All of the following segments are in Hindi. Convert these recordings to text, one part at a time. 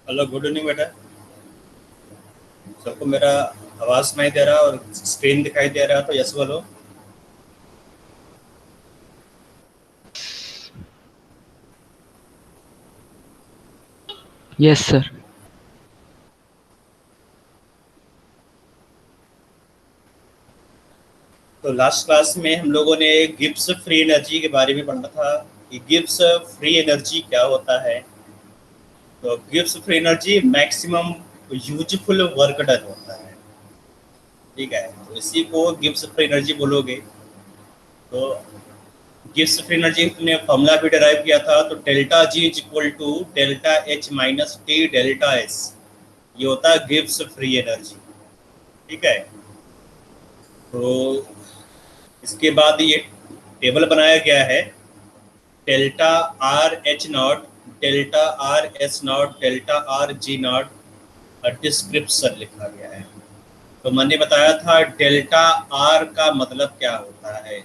हेलो, गुड इवनिंग बेटा। सबको मेरा आवाज़ सुनाई दे रहा और स्क्रीन दिखाई दे रहा, तो यस बोलो। Yes sir. तो लास्ट क्लास में हम लोगों ने गिब्स फ्री एनर्जी के बारे में पढ़ा था कि गिब्स फ्री एनर्जी क्या होता है। तो Gibbs free energy maximum useful work done होता है। ठीक है, तो इसी को गिब्स फ्री एनर्जी बोलोगे। तो गिब्स फ्री एनर्जी ने फॉर्मूला भी डिराइव किया था, तो delta G is equal to delta H minus T delta S. ये होता है गिब्स फ्री एनर्जी। ठीक है, तो इसके बाद ये टेबल बनाया गया है। Delta R H not, delta R S not, delta R G not और डिस्क्रिप्शन लिखा गया है। तो मैंने बताया था डेल्टा आर का मतलब क्या होता है।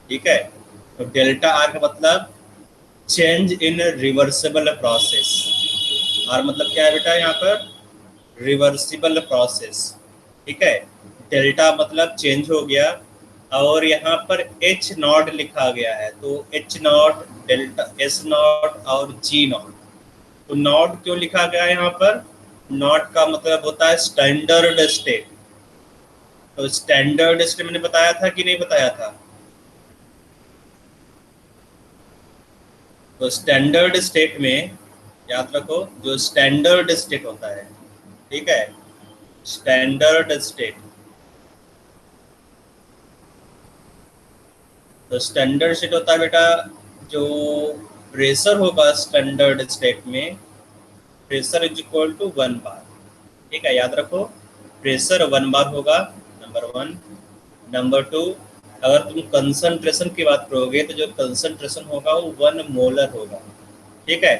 ठीक है, तो डेल्टा आर का मतलब change in reversible process. R मतलब क्या है बेटा यहाँ पर? Reversible process. ठीक है, डेल्टा मतलब चेंज हो गया और यहाँ पर एच नॉट लिखा गया है, तो H not, delta S not और जी नॉट। तो नॉट क्यों लिखा गया है यहाँ पर? नॉट का मतलब होता है स्टैंडर्ड स्टेट। तो स्टैंडर्ड स्टेट मैंने बताया था कि नहीं बताया था? तो स्टैंडर्ड स्टेट में याद रखो, जो स्टैंडर्ड स्टेट होता है, ठीक है, स्टैंडर्ड स्टेट। तो स्टैंडर्ड स्टेट होता है बेटा, जो प्रेशर होगा स्टैंडर्ड स्टेट में, प्रेशर इज इक्वल टू 1 बार। ठीक है, याद रखो, प्रेशर 1 बार होगा, नंबर 1। नंबर 2, अगर तुम कंसंट्रेशन की बात करोगे तो जो कंसंट्रेशन होगा वो 1 मोलर होगा। ठीक है,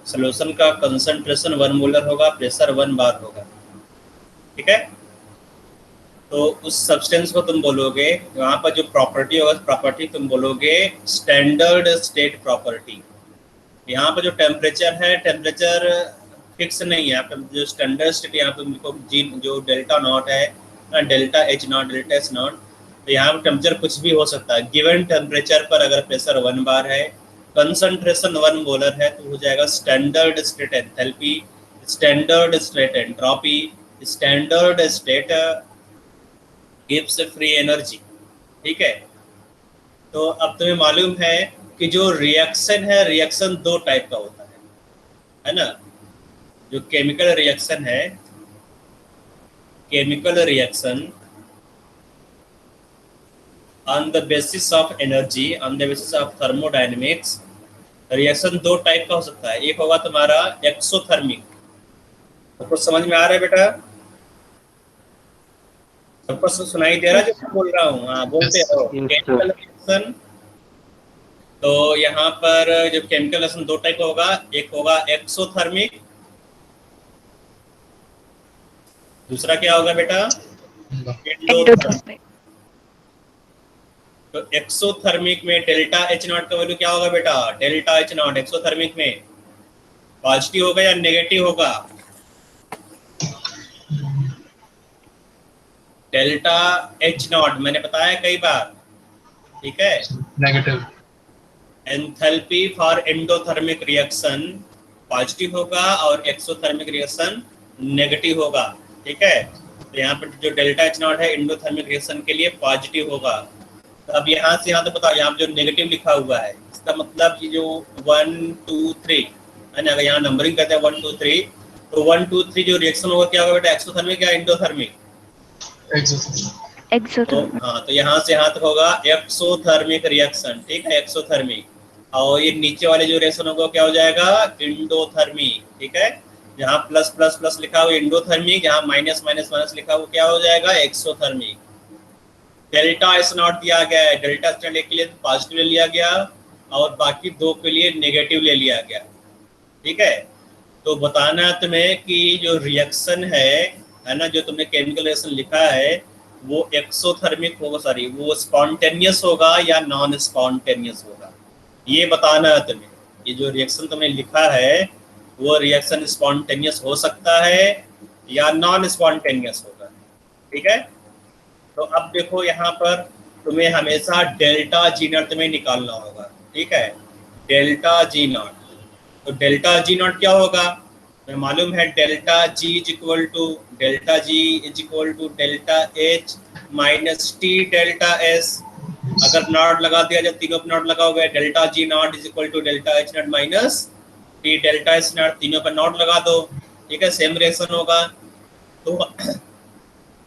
सोल्यूशन का कंसंट्रेशन 1 मोलर होगा, प्रेशर 1 बार होगा। ठीक है, तो उस सब्सटेंस को तुम बोलोगे, वहाँ पर जो प्रॉपर्टी होगा प्रॉपर्टी तुम बोलोगे स्टैंडर्ड स्टेट प्रॉपर्टी। यहाँ पर जो टेम्परेचर है, टेम्परेचर फिक्स नहीं है। यहाँ पर जो स्टैंडर्ड स्टेट, यहाँ पर देखो जी, जो डेल्टा नॉट है, delta H not, delta S naught, तो यहाँ पर टेम्परेचर कुछ भी हो सकता है। गिवन टेम्परेचर पर अगर प्रेशर 1 बार है, कंसंट्रेशन 1 मोलर है, तो हो जाएगा standard state enthalpy, standard state entropy, standard state Gibbs free energy. ठीक है, तो अब तुम्हें मालूम है कि जो रिएक्शन है, रिएक्शन 2 टाइप का होता है ना? जो केमिकल रिएक्शन है, chemical reaction on the basis of energy, on the basis of thermodynamics, reaction 2 type का हो सकता है। एक होगा तुम्हारा एक्सोथर्मिक। तो कुछ समझ में आ रहा है बेटा? सबको सुनाई दे रहा है जो मैं बोल रहा हूँ? हाँ, बोलते रहो। केमिकल रिएक्शन, तो यहाँ पर जो केमिकल रिएक्शन 2 टाइप का होगा, एक होगा एक्सोथर्मिक, दूसरा क्या होगा बेटा? एंडोथर्मिक। तो एक्सोथर्मिक में डेल्टा एच नॉट का वैल्यू क्या होगा बेटा? डेल्टा एच नॉट एक्सोथर्मिक में पॉजिटिव होगा या नेगेटिव होगा? डेल्टा एच नॉट मैंने बताया कई बार, ठीक है, negative. Enthalpy for endothermic reaction positive होगा और एक्सोथर्मिक रिएक्शन नेगेटिव होगा। ठीक है, तो यहाँ पर जो डेल्टा एच नॉट है एंडोथर्मिक रिएक्शन के लिए पॉजिटिव होगा। तो अब यहाँ से यहाँ तो बताओ, यहाँ जो नेगेटिव लिखा हुआ है इसका मतलब कि जो 1 2 3 है ना, अगर यहाँ नंबरिंग करते हैं 1 2 3, तो 1 2 3 जो रिएक्शन होगा क्या होगा बेटा? एक्सोथर्मिक या एंडोथर्मिक? तो हाँ, तो यहाँ से यहाँ तक होगा एक्सोथर्मिक रिएक्शन। ठीक है, एक्सोथर्मिक। और ये नीचे वाले जो रिएक्शन होगा क्या हो जाएगा? एंडोथर्मिक। ठीक है, जहाँ प्लस प्लस प्लस लिखा हुआ एंडोथर्मिक, जहाँ माइनस माइनस माइनस लिखा हुआ क्या हो जाएगा? एक्सोथर्मिक। डेल्टा एस नॉट दिया गया है, डेल्टा एस नॉट के लिए पॉजिटिव ले लिया गया और बाकी 2 के लिए नेगेटिव ले लिया गया। ठीक है, तो बताना तुम्हें कि जो रिएक्शन है ना, जो तुमने केमिकल रिएक्शन लिखा है वो एक्सोथर्मिक होगा, सॉरी वो स्पॉन्टेनियस होगा या नॉन स्पॉन्टेनियस होगा, ये बताना है तुम्हें। ये जो रिएक्शन तुमने लिखा है वो रिएक्शन स्पॉन्टेनियस हो सकता है या नॉन स्पॉन्टेनियस होगा। ठीक है, तो अब देखो यहाँ पर तुम्हें हमेशा डेल्टा जी नॉट तुम्हें निकालना होगा। ठीक है, डेल्टा जी नॉट, तो डेल्टा जी नॉट क्या होगा, तुम्हें मालूम है delta G is equal to delta H minus T delta S. अगर नॉट लगा दिया, जब तीनों पर नॉट लगा हुआ है, delta G naught is equal to delta H naught minus T delta H naught, तीनों पर नॉट लगा दो। ठीक है, सेम रिएक्शन होगा। तो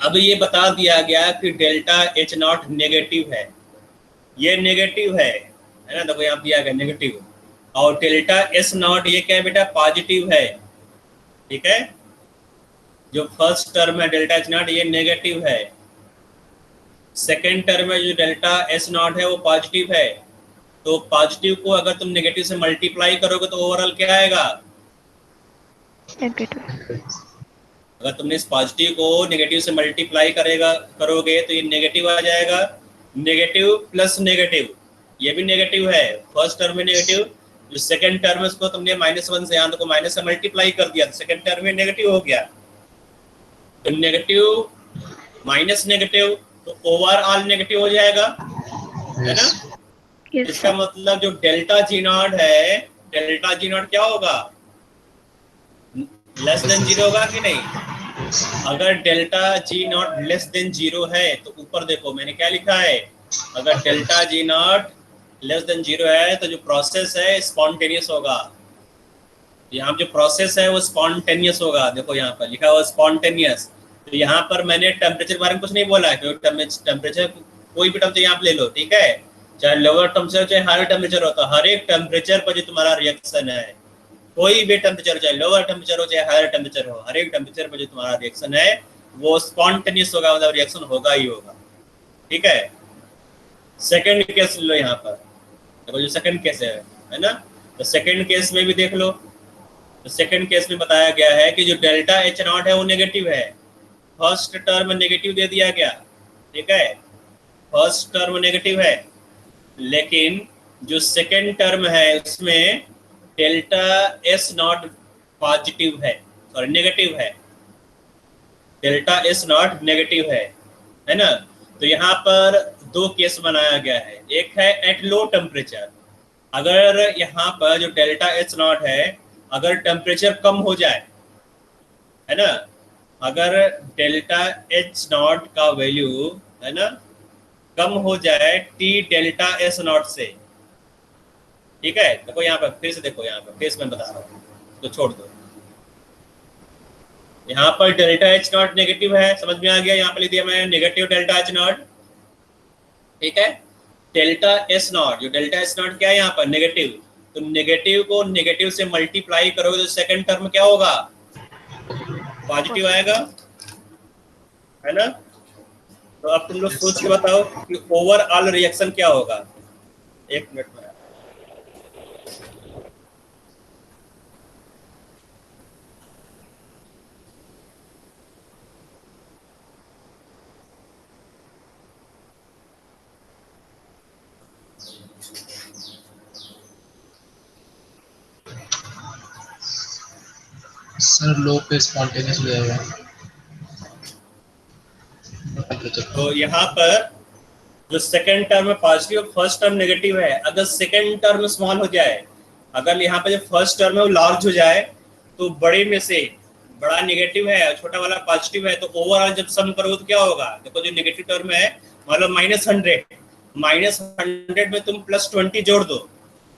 अब ये बता दिया गया कि डेल्टा एच नॉट नेगेटिव है, ये नेगेटिव है ना, देखो यहाँ दिया गया नेगेटिव, और डेल्टा एस नॉट ये क्या है बेटा, पॉजिटिव है। ठीक है, जो फर्स्ट टर्म है डेल्टा एच नॉट ये नेगेटिव है, सेकेंड टर्म में जो डेल्टा एस नॉट है वो पॉजिटिव है। तो पॉजिटिव को अगर तुम नेगेटिव से मल्टीप्लाई करोगे तो ओवरऑल क्या आएगा, नेगेटिव। अगर तुमने इस पॉजिटिव को नेगेटिव से मल्टीप्लाई करोगे तो ये नेगेटिव आ जाएगा, नेगेटिव प्लस नेगेटिव, ये भी नेगेटिव है, फर्स्ट टर्म में नेगेटिव, जो सेकंड टर्म है उसको तुमने -1 से यहाँ को माइनस से मल्टीप्लाई कर दिया तो सेकंड टर्म में नेगेटिव हो गया, तो नेगेटिव माइनस नेगेटिव तो ओवरऑल नेगेटिव हो जाएगा, है ना। Yes, इसका मतलब जो डेल्टा जी नॉट है, डेल्टा जी नॉट क्या होगा, लेस देन 0 होगा कि नहीं। अगर delta G not less than 0 है तो ऊपर देखो मैंने क्या लिखा है, अगर delta G not less than 0 है तो जो प्रोसेस है स्पॉन्टेनियस होगा। यहाँ जो प्रोसेस है वो स्पॉन्टेनियस होगा, देखो यहाँ पर लिखा हुआ स्पॉन्टेनियस। तो यहाँ पर मैंने टेम्परेचर के बारे में कुछ नहीं बोला है, टेम्परेचर कोई भी टेम्परेचर यहाँ पे ले लो, ठीक है, चाहे लोअर टेम्परेचर चाहे हायर टेम्परेचर होता है, हर एक टेम्परेचर पर जो तुम्हारा रिएक्शन है, कोई भी टेम्परेचर चाहे लोअर टेम्परेचर हो चाहे हायर टेम्परेचर हो, हर एक टेम्परेचर पर जो तुम्हारा रिएक्शन है वो स्पॉन्टेनियस होगा, मतलब रिएक्शन होगा ही होगा। ठीक है, सेकेंड केस लो यहाँ पर, देखो जो सेकेंड केस है ना, तो सेकेंड केस में भी देख लो, तो सेकेंड केस में बताया गया है कि जो डेल्टा एच नॉट है वो नेगेटिव है, फर्स्ट टर्म नेगेटिव दे दिया गया। ठीक है, फर्स्ट टर्म नेगेटिव है, लेकिन जो सेकेंड टर्म है उसमें डेल्टा एस नॉट पॉजिटिव है, सॉरी नेगेटिव है, डेल्टा एस नॉट नेगेटिव है ना। तो यहाँ पर दो केस बनाया गया है, एक है एट लो टेम्परेचर, अगर यहाँ पर जो डेल्टा एच नॉट है अगर टेम्परेचर कम हो जाए, है ना, अगर डेल्टा एच नॉट का वैल्यू है ना कम हो जाए टी डेल्टा एस नॉट से। ठीक है, देखो यहाँ पर फिर से देखो, यहाँ पर फिर से मैं बता रहा हूँ तो छोड़ दो, यहाँ पर डेल्टा एच नॉट नेगेटिव है, समझ में आ गया, यहाँ पर लिख दिया मैंने नेगेटिव डेल्टा एच नॉट। ठीक है, डेल्टा एस नॉट, जो डेल्टा एस नॉट क्या है यहाँ पर नेगेटिव, तो नेगेटिव को नेगेटिव से मल्टीप्लाई करोगे तो सेकंड टर्म क्या होगा, पॉजिटिव आएगा, है ना। तो अब तुम लोग सोच के बताओ कि ओवरऑल रिएक्शन क्या होगा। एक मिनट में सर लो पे स्पॉन्टेनियस हो जाएगा। तो यहाँ पर जो सेकंड टर्म है पॉजिटिव, फर्स्ट टर्म नेगेटिव है, अगर सेकंड टर्म स्मॉल हो जाए, अगर यहाँ पर जो फर्स्ट टर्म है वो लार्ज हो जाए तो बड़े में से बड़ा नेगेटिव है और छोटा वाला पॉजिटिव है, तो ओवरऑल जब सम करोगे तो क्या होगा, देखो जो नेगेटिव टर्म है मतलब -100 में तुम +20 जोड़ दो,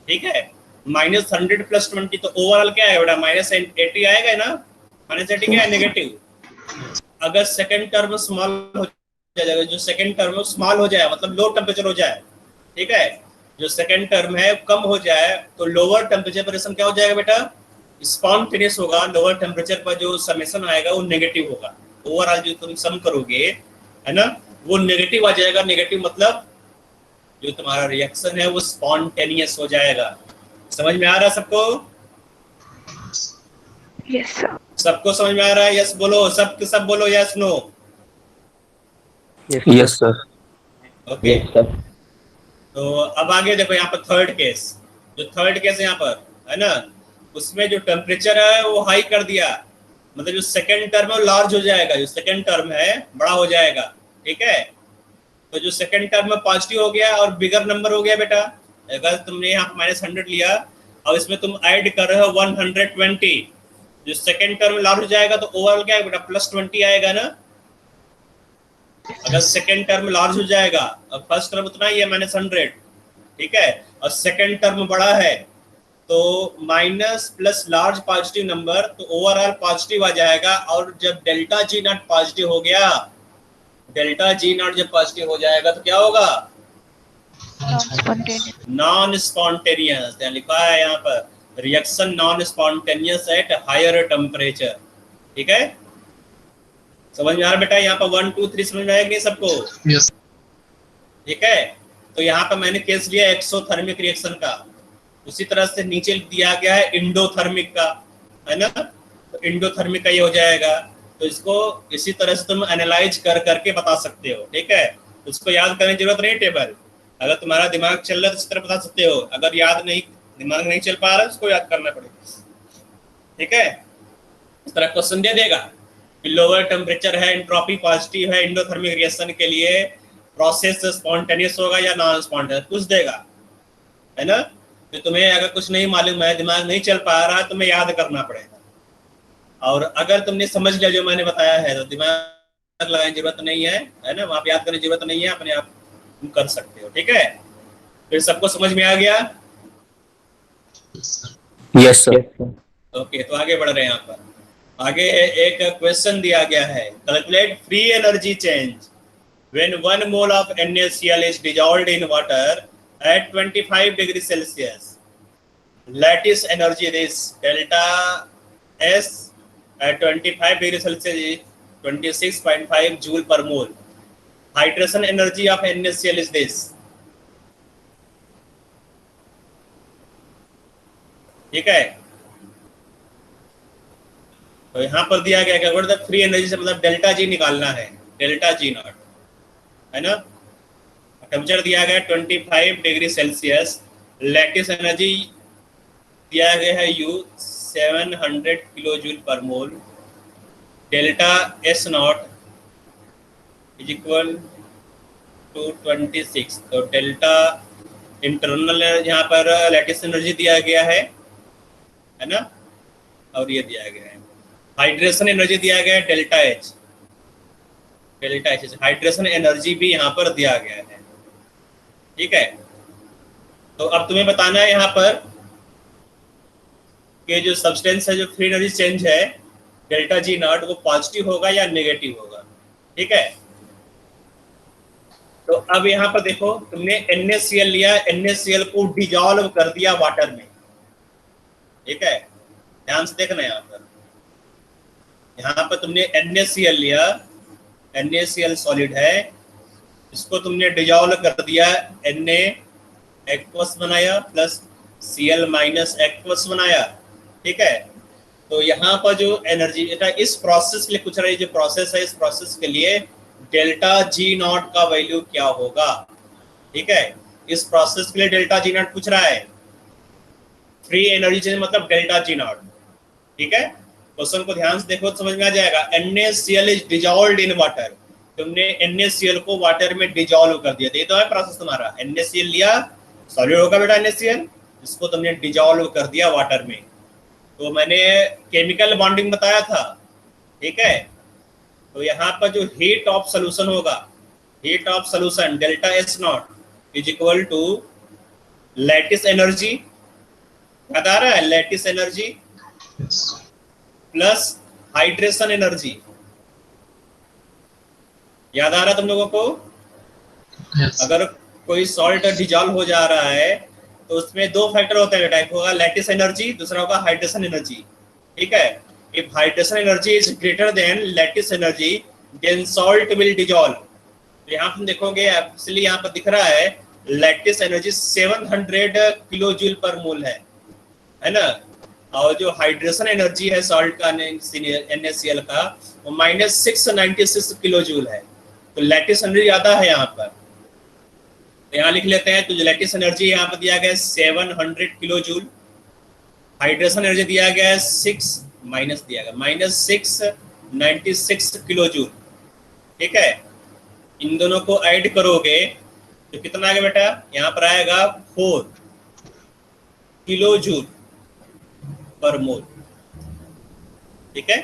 ठीक है, -100 + 20 तो ओवरऑल क्या है बेटा, -80 आएगा ना, -80 क्या है नेगेटिव। अगर सेकंड टर्म स्मॉल हो जाएगा, जो सेकंड टर्म स्मॉल हो जाए मतलब लो टेम्परेचर हो जाए, ठीक है, जो सेकंड टर्म है कम हो जाए तो लोअर टेम्परेचर पर रिएक्शन क्या हो जाएगा बेटा, स्पॉन्टेनियस होगा, लोअर टेम्परेचर पर जो समेशन आएगा वो नेगेटिव होगा, ओवरऑल जो तुम सम करोगे है ना वो नेगेटिव आ जाएगा। नेगेटिव मतलब जो तुम्हारा रिएक्शन है वो स्पॉन्टेनियस हो जाएगा। समझ में आ रहा है सबको? Yes sir. सबको समझ में आ रहा है? यस बोलो, सब बोलो yes no. Yes sir. Okay, तो अब आगे देखो यहाँ पर थर्ड केस, जो थर्ड केस यहाँ पर है ना, उसमें जो टेम्परेचर है वो हाई कर दिया, मतलब जो सेकंड टर्म है वो लार्ज हो जाएगा, जो सेकंड टर्म है बड़ा हो जाएगा, ठीक है। तो जो सेकंड टर्म में पॉजिटिव हो गया और बिगर नंबर हो गया बेटा। अगर तुमने यहाँ -100 लिया और इसमें तुम ऐड कर रहे हो 120, जो सेकंड टर्म लार्ज हो जाएगा तो ओवरऑल क्या है बेटा, +20 आएगा ना। अगर सेकंड टर्म लार्ज हो जाएगा और फर्स्ट टर्म उतना ही है -100, ठीक है, और सेकंड टर्म बड़ा है तो minus plus large positive number, तो ओवरऑल पॉजिटिव आ जाएगा। और जब डेल्टा जी नॉट पॉजिटिव हो गया, डेल्टा जी नॉट जब पॉजिटिव हो जाएगा तो क्या होगा, नॉन स्पॉन्टेनियस। लिखा है यहाँ पर reaction non spontaneous at higher temperature, ठीक है। समझ में आ रहा बेटा, यहाँ पर 1 2 3 समझ में आएगा नहीं सबको? यस। ठीक है, तो यहाँ पर मैंने केस लिया एक्सोथर्मिक रिएक्शन का, उसी तरह से नीचे दिया गया है इंडोथर्मिक का, है ना। तो इंडोथर्मिक का ये हो जाएगा, तो इसको इसी तरह से तुम एनालाइज कर करके बता सकते हो, ठीक है। उसको याद करने की जरूरत नहीं टेबल, अगर तुम्हारा दिमाग चल रहा है तो इस तरह बता सकते हो, अगर याद नहीं, दिमाग नहीं चल पा रहा है उसको याद करना पड़ेगा, ठीक है। इस तरह क्वेश्चन दे देगा कि लोअर टेम्परेचर है, एंट्रोपी पॉजिटिव है, इंडोथर्मिक रिएक्शन के लिए प्रोसेस स्पॉन्टेनियस होगा या नॉन स्पॉन्टेनियस, कुछ देगा, है ना। तो तुम्हें अगर कुछ नहीं मालूम है, दिमाग नहीं चल पा रहा, तुम्हें याद करना पड़ेगा। और अगर तुमने समझ लिया जो मैंने बताया है तो दिमाग लगाने की जरूरत नहीं है ना, वहां पे याद करने की जरूरत नहीं है, अपने आप तुम कर सकते हो, ठीक है। फिर सबको समझ में आ गया? Yes sir. ओके, तो आगे बढ़ रहे हैं। यहाँ पर आगे एक क्वेश्चन दिया गया है, calculate free energy change when 1 mole of NaCl is dissolved in water at 25 degrees Celsius. Lattice energy is delta S at 25 degrees Celsius is 26.5 joule per mole. Hydration energy of NaCl is this. ठीक है, तो यहाँ पर दिया गया क्या, मतलब फ्री एनर्जी से मतलब डेल्टा जी निकालना है, डेल्टा जी नॉट, है ना। टेम्परेचर दिया गया 25 डिग्री सेल्सियस, लैटिस एनर्जी दिया गया है U 700 kilo joule per mole, delta S naught is equal to 26। तो डेल्टा इंटरनल यहाँ पर लैटिस एनर्जी दिया गया है ना, और ये दिया गया है हाइड्रेशन एनर्जी दिया गया है delta H, delta H hydration energy भी यहाँ पर दिया गया है, ठीक है। तो अब तुम्हें बताना है यहाँ पर कि जो सब्सटेंस है, जो फ्री एनर्जी चेंज है डेल्टा जी नॉट, वो पॉजिटिव होगा या नेगेटिव होगा, ठीक है। तो अब यहाँ पर देखो, तुमने NaCl लिया, NaCl को डिजॉल्व कर दिया वाटर में, ठीक है। ध्यान से देखना यहाँ पर तुमने NaCl लिया, NaCl सॉलिड है, इसको तुमने डिजॉल्व कर दिया, Na एक्वस बनाया प्लस Cl माइनस एक्वस बनाया, ठीक है। तो यहाँ पर जो एनर्जी, इस प्रोसेस के लिए पूछ रहा है, जो प्रोसेस है इस प्रोसेस के लिए डेल्टा जी नॉट का वैल्यू क्या होगा, ठीक है। इस प्रोसेस के लिए डेल्टा जी नॉट पूछ रहा है, फ्री एनर्जी चेंज मतलब डेल्टा जी नॉट, ठीक है। क्वेश्चन को ध्यान से देखो तो समझ में आ जाएगा। NaCl is dissolved in water, तुमने NaCl को वाटर में डिजॉल्व कर दिया, ये तो है प्रोसेस तुम्हारा। NaCl लिया, सॉलिड होगा बेटा NaCl, इसको तुमने डिजॉल्व कर दिया वाटर में। तो मैंने केमिकल बॉन्डिंग बताया था, ठीक है। तो यहाँ पर जो हीट ऑफ सोल्यूशन होगा, heat of solution delta S naught is equal to lattice energy, याद आ रहा है, lattice energy plus hydration energy, याद आ रहा तुम लोगों को? yes. अगर कोई सॉल्ट डिजॉल्व हो जा रहा है तो उसमें दो फैक्टर होते हैं बेटा, एक होगा लैटिस एनर्जी, दूसरा होगा हाइड्रेशन एनर्जी, ठीक है। If hydration energy is greater than lattice energy then salt will dissolve. तो यहाँ तुम देखोगे, इसलिए यहाँ पर दिख रहा है lattice energy 700 kilo joule per मोल है ना, और जो हाइड्रेशन एनर्जी है सॉल्ट का NaCl का वो -696 किलो जूल है। तो लैटिस एनर्जी ज्यादा है यहाँ पर, तो यहाँ लिख लेते हैं। तो जो लैटिस एनर्जी यहाँ पर दिया गया 700 किलो जूल, हाइड्रेशन एनर्जी दिया गया है 6 माइनस दिया गया -696 किलो जूल। ठीक है, इन दोनों को ऐड करोगे तो कितना आ गया बेटा, यहाँ पर आएगा 4 किलो जूल पर मोल। ठीक है,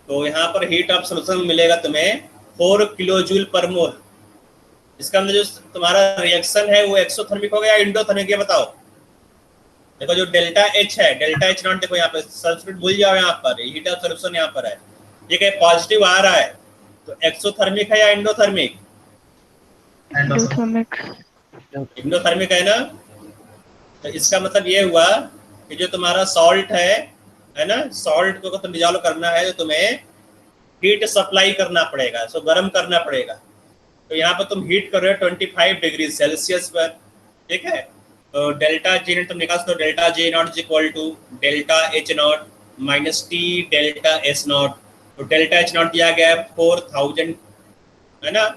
तो यहाँ पर हीट ऑफ सोल्यूशन मिलेगा तुम्हें 4 किलो जूल पर मोल। इसका मतलब जो तुम्हारा रिएक्शन है वो एक्सोथर्मिक हो गया या इंडोथर्मिक, ये बताओ। देखो जो डेल्टा एच है, डेल्टा एच नॉट, देखो यहाँ पे सब्स्टिट्यूट भूल जाओ, यहाँ पर हीट ऑफ सोल्यूशन यहाँ पर है, ठीक है, पॉजिटिव आ रहा है, तो एक्सोथर्मिक है या इंडोथर्मिक? एंडोथर्मिक। इंडोथर्मिक है ना। तो इसका मतलब ये हुआ कि जो तुम्हारा सॉल्ट है ना, सॉल्ट को तुम डिजॉल्व करना है तो तुम्हें हीट सप्लाई करना पड़ेगा, सो गर्म करना पड़ेगा। तो यहाँ पर तुम हीट कर रहे हो 25 डिग्री सेल्सियस पर। ठीक है, तो डेल्टा जी तुम निकाल सकते हो, delta G naught is equal to delta H naught minus T delta S naught. तो डेल्टा एच नॉट दिया गया है 4000 है ना,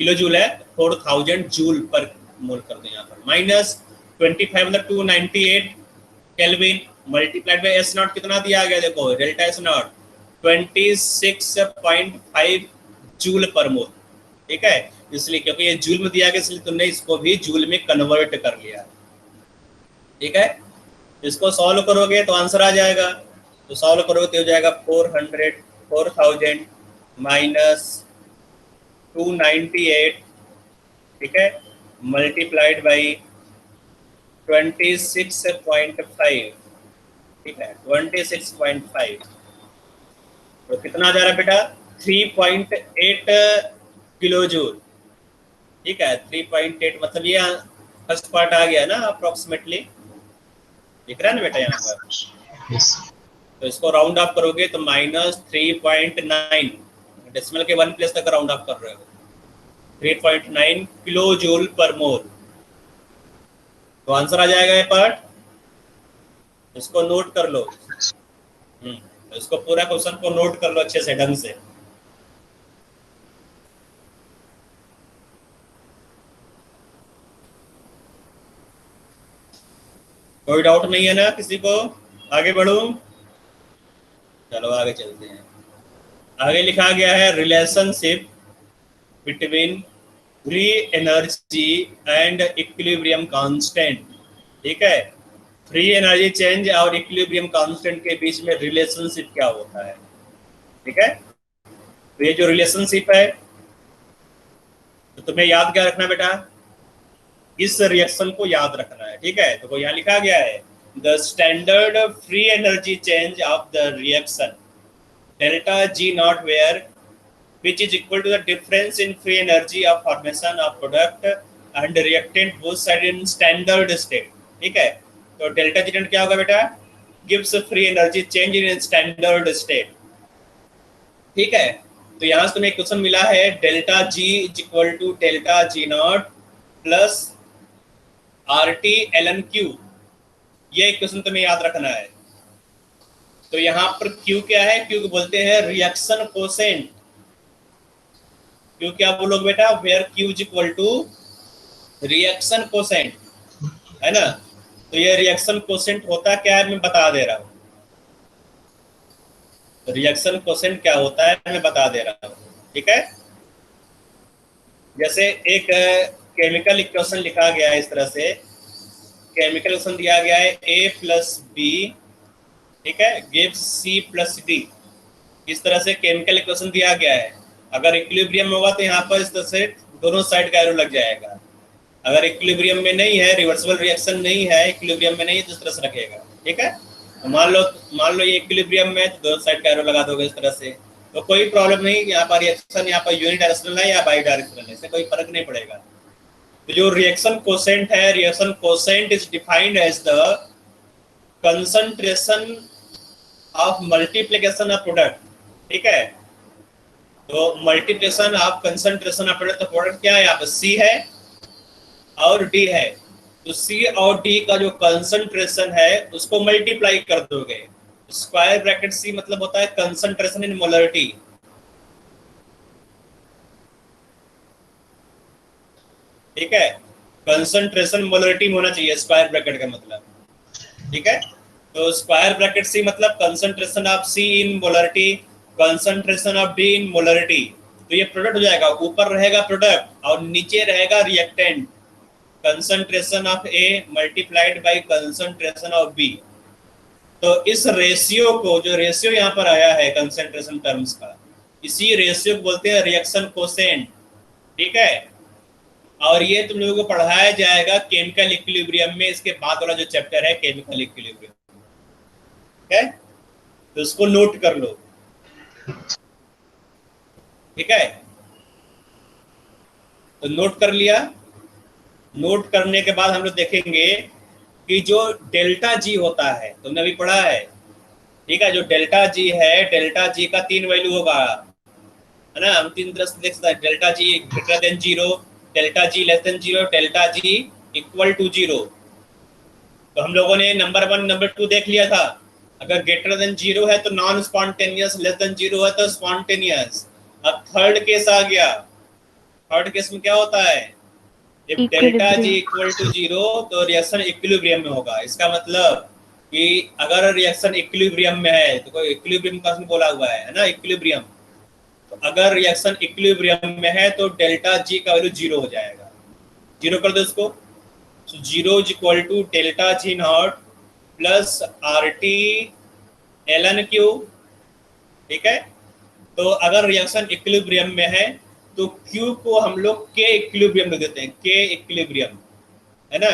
किलो जूल है, 4000 जूल पर मोल कर दें यहाँ पर, माइनस 25 मतलब 298 kelvin multiplied by S not कितना दिया गया, देखो delta S not 26.5 joule per मोल। ठीक है, इसलिए क्योंकि ये जूल में दिया गया इसलिए तुमने इसको भी जूल में कन्वर्ट कर लिया। ठीक है, इसको सॉल्व करोगे तो आंसर आ जाएगा, तो सॉल्व करोगे तो हो जाएगा 4000 माइनस 298, ठीक है, मल्टीप्लाइड बाई 26.5, ठीक है 26.5, तो कितना आ जा रहा है बेटा 3.8 किलो जूल। ठीक है, 3.8 मतलब ये फर्स्ट पार्ट आ गया ना अप्रोक्सीमेटली, दिख रहा है ना बेटा यहाँ पर। तो इसको राउंड ऑफ करोगे तो -3.9, डेसिमल के 1 प्लेस तक राउंड ऑफ कर रहे हो, 3.9 किलो जूल पर मोल। तो आंसर आ जाएगा ये पार्ट, इसको नोट कर लो। तो इसको पूरा क्वेश्चन को नोट कर लो अच्छे से ढंग से। कोई डाउट नहीं है ना किसी को, आगे बढ़ूं? चलो आगे चलते हैं। आगे लिखा गया है relationship between free energy and equilibrium constant. ठीक है, फ्री एनर्जी चेंज और इक्विलिब्रियम कांस्टेंट के बीच में रिलेशनशिप क्या होता है। ठीक है, तो ये जो रिलेशनशिप है तो तुम्हें याद क्या रखना बेटा, इस रिएक्शन को याद रखना है। ठीक है, तो यहाँ लिखा गया है the standard free energy change of the reaction delta G naught where which is equal to the difference in free energy of formation of product and reactant both side in standard state। ठीक है, तो डेल्टा जी नॉट क्या होगा बेटा, gives free energy change in standard state। ठीक है, तो यहाँ से तुम्हें क्वेश्चन मिला है delta G is equal to delta G naught plus R T L N Q, ये क्वेश्चन तुम्हें याद रखना है। तो यहाँ पर क्यू क्या है, क्यू को बोलते हैं रिएक्शन कोसेंट। क्यू क्या बोलोगे बेटा, where Q is equal to reaction quotient, है ना। तो ये रिएक्शन कोसेंट होता क्या है मैं बता दे रहा हूँ, रिएक्शन कोसेंट क्या होता है मैं बता दे रहा हूँ। ठीक है, जैसे एक केमिकल इक्वेशन लिखा गया है इस तरह से, केमिकल इक्वेशन दिया गया है A प्लस बी, ठीक है, गिव्स C प्लस डी। इस तरह से केमिकल इक्वेशन दिया गया है। अगर इक्विलिब्रियम होगा तो यहाँ पर इस तरह से दोनों साइड का एरो लग जाएगा। अगर इक्विलिब्रियम में नहीं है, रिवर्सिबल रिएक्शन नहीं है, इक्विलिब्रियम में नहीं है तो इस तरह से रखेगा। ठीक है, तो मान लो ये इक्विलिब्रियम में तो दोनों साइड का एरो लगा दोगे इस तरह से, तो कोई प्रॉब्लम नहीं, यहाँ पर रिएक्शन यहाँ पर यूनि डायरेक्शनल है या बाई डायरेक्शनल है, इससे कोई फर्क नहीं पड़ेगा। तो जो रिएक्शन कोसेंट है, reaction quotient is defined as the concentration of multiplication of product. ठीक है, तो multiplication of concentration of product, तो प्रोडक्ट क्या है यहाँ पर C है और D है, तो C और D का जो कंसंट्रेशन है उसको मल्टीप्लाई कर दोगे। स्क्वायर ब्रैकेट C मतलब होता है कंसंट्रेशन इन मोलरिटी। ठीक है, कंसंट्रेशन मोलरिटी में होना चाहिए स्क्वायर ब्रैकेट का मतलब। ठीक है, तो स्क्वायर ब्रैकेट सी मतलब concentration of C in molarity, concentration of D in molarity. तो ये प्रोडक्ट हो जाएगा, ऊपर रहेगा प्रोडक्ट और नीचे रहेगा reactant, concentration of A multiplied by concentration of B. तो इस रेशियो को, जो रेशियो यहाँ पर आया है कंसंट्रेशन टर्म्स का, इसी रेशियो को बोलते हैं रिएक्शन कोसेंट। ठीक है, और ये तुम लोगों को पढ़ाया जाएगा केमिकल इक्विलिब्रियम में, इसके बाद वाला जो चैप्टर है केमिकल इक्विलिब्रियम। ठीक है, तो इसको नोट कर लो। ठीक है, तो नोट कर लिया। नोट करने के बाद हम लोग देखेंगे कि जो डेल्टा जी होता है, तुमने अभी पढ़ा है। ठीक है, जो डेल्टा जी है, डेल्टा जी का 3 वैल्यू होगा, है ना। हम 3 तरह से देख सकते हैं, delta G greater than 0, delta G less than 0, delta G equal to 0। तो हम लोगों ने नंबर 1 नंबर 2 देख लिया था। अगर ग्रेटर देन 0 है तो नॉन स्पॉन्टेनियस, लेस देन 0 है तो स्पॉन्टेनियस। अब थर्ड केस आ गया। थर्ड केस में क्या होता है, जब डेल्टा जी इक्वल टू 0 तो रिएक्शन इक्विलिब्रियम में होगा। इसका मतलब कि अगर रिएक्शन इक्विलिब्रियम में है, तो कोई इक्विलिब्रियम का बोला हुआ है ना, इक्विलिब्रियम। तो अगर रिएक्शन इक्विलिब्रियम में है तो डेल्टा जी का वैल्यू 0 हो जाएगा। 0 कर दो इसको। तो 0 is equal to delta G naught plus R T L N Q. ठीक है, तो अगर रिएक्शन इक्विलिब्रियम में है तो Q को हम लोग के इक्विलिब्रियम में देते हैं, के इक्विलिब्रियम, है ना।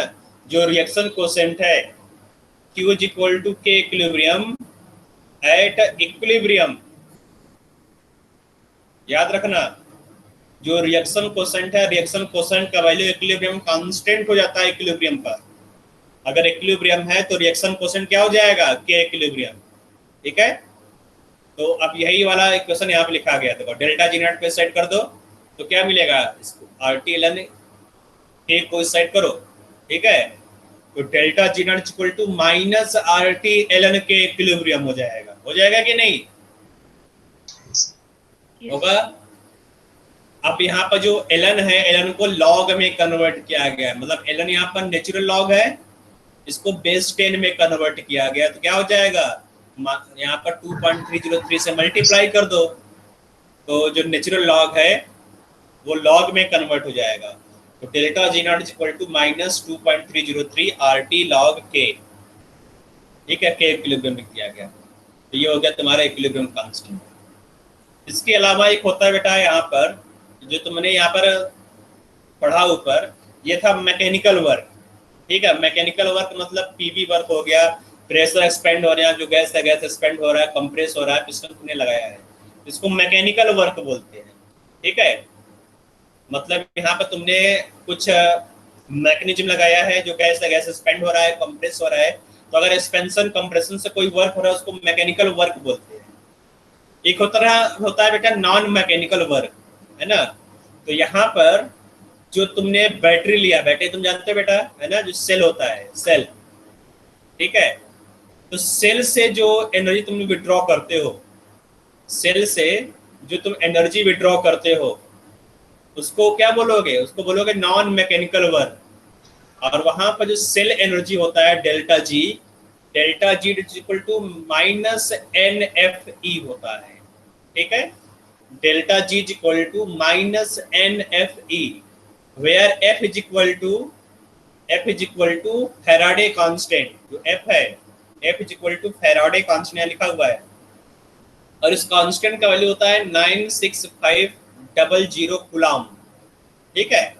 जो रिएक्शन कोसेंट है Q इज इक्वल टू के इक्विलिब्रियम एट इक्विलिब्रियम। याद रखना, जो रिएक्शन कोसेंट है, रिएक्शन कोसेंट का वैल्यू इक्विलिब्रियम कांस्टेंट हो जाता है इक्विलिब्रियम पर। अगर इक्विलिब्रियम है तो रिएक्शन कोसेंट क्या हो जाएगा, के इक्विलिब्रियम। ठीक है, तो अब यही वाला इक्वेशन यहाँ पे लिखा गया, देखो डेल्टा जी नॉट पे सेट कर दो तो क्या मिलेगा, इसको आर टी एल एन के को सेट करो। ठीक है, तो delta G naught equal to minus R T L N K equilibrium हो जाएगा। हो जाएगा कि नहीं होगा। अब यहाँ पर जो एलन है, एलन को लॉग में कन्वर्ट किया गया है, मतलब एलन यहाँ पर नेचुरल लॉग है, इसको बेस 10 में कन्वर्ट किया गया। तो क्या हो जाएगा, यहाँ पर 2.303 से मल्टीप्लाई कर दो तो जो नेचुरल लॉग है वो लॉग में कन्वर्ट हो जाएगा। तो delta G naught is equal to minus 2.303 R T log K. ठीक है, के इक्विलिब्रियम में किया गया। तो ये हो गया तुम्हारा इक्विलिब्रियम कांस्टेंट। इसके अलावा एक होता है बेटा यहाँ पर, जो तुमने यहाँ पर पढ़ा ऊपर, ये था मैकेनिकल वर्क। ठीक है, मैकेनिकल वर्क मतलब पीवी वर्क हो गया, प्रेशर एक्सपेंड हो रहा है, जो गैस है गैस एक्सपेंड हो रहा है, कंप्रेस हो रहा है, पिस्टन तुमने लगाया है, इसको मैकेनिकल वर्क बोलते हैं। ठीक है, मतलब यहाँ पर तुमने कुछ मैकेनिज्म लगाया है, जो गैस है गैस एक्सपेंड हो रहा है, कंप्रेस हो रहा है। तो अगर एक्सपेंशन कंप्रेशन से कोई वर्क हो रहा है उसको मैकेनिकल वर्क बोलते हैं। एक होता है बेटा नॉन मैकेनिकल वर्क, है ना। तो यहाँ पर जो तुमने बैटरी लिया, बैटरी तुम जानते हो बेटा, है ना, जो सेल होता है, सेल। ठीक है, तो सेल से जो एनर्जी तुम विड्रॉ करते हो, सेल से जो तुम एनर्जी विड्रॉ करते हो उसको क्या बोलोगे, उसको बोलोगे नॉन मैकेनिकल वर्क। और वहां पर जो सेल एनर्जी होता है delta G, delta G is equal to minus N F E होता है। ठीक है, delta G is equal to minus N F E, where F is equal to Faraday constant. जो एफ है, F is equal to Faraday constant लिखा हुआ है, और इस कांस्टेंट का वैल्यू होता है 96500 कूलम। ठीक है,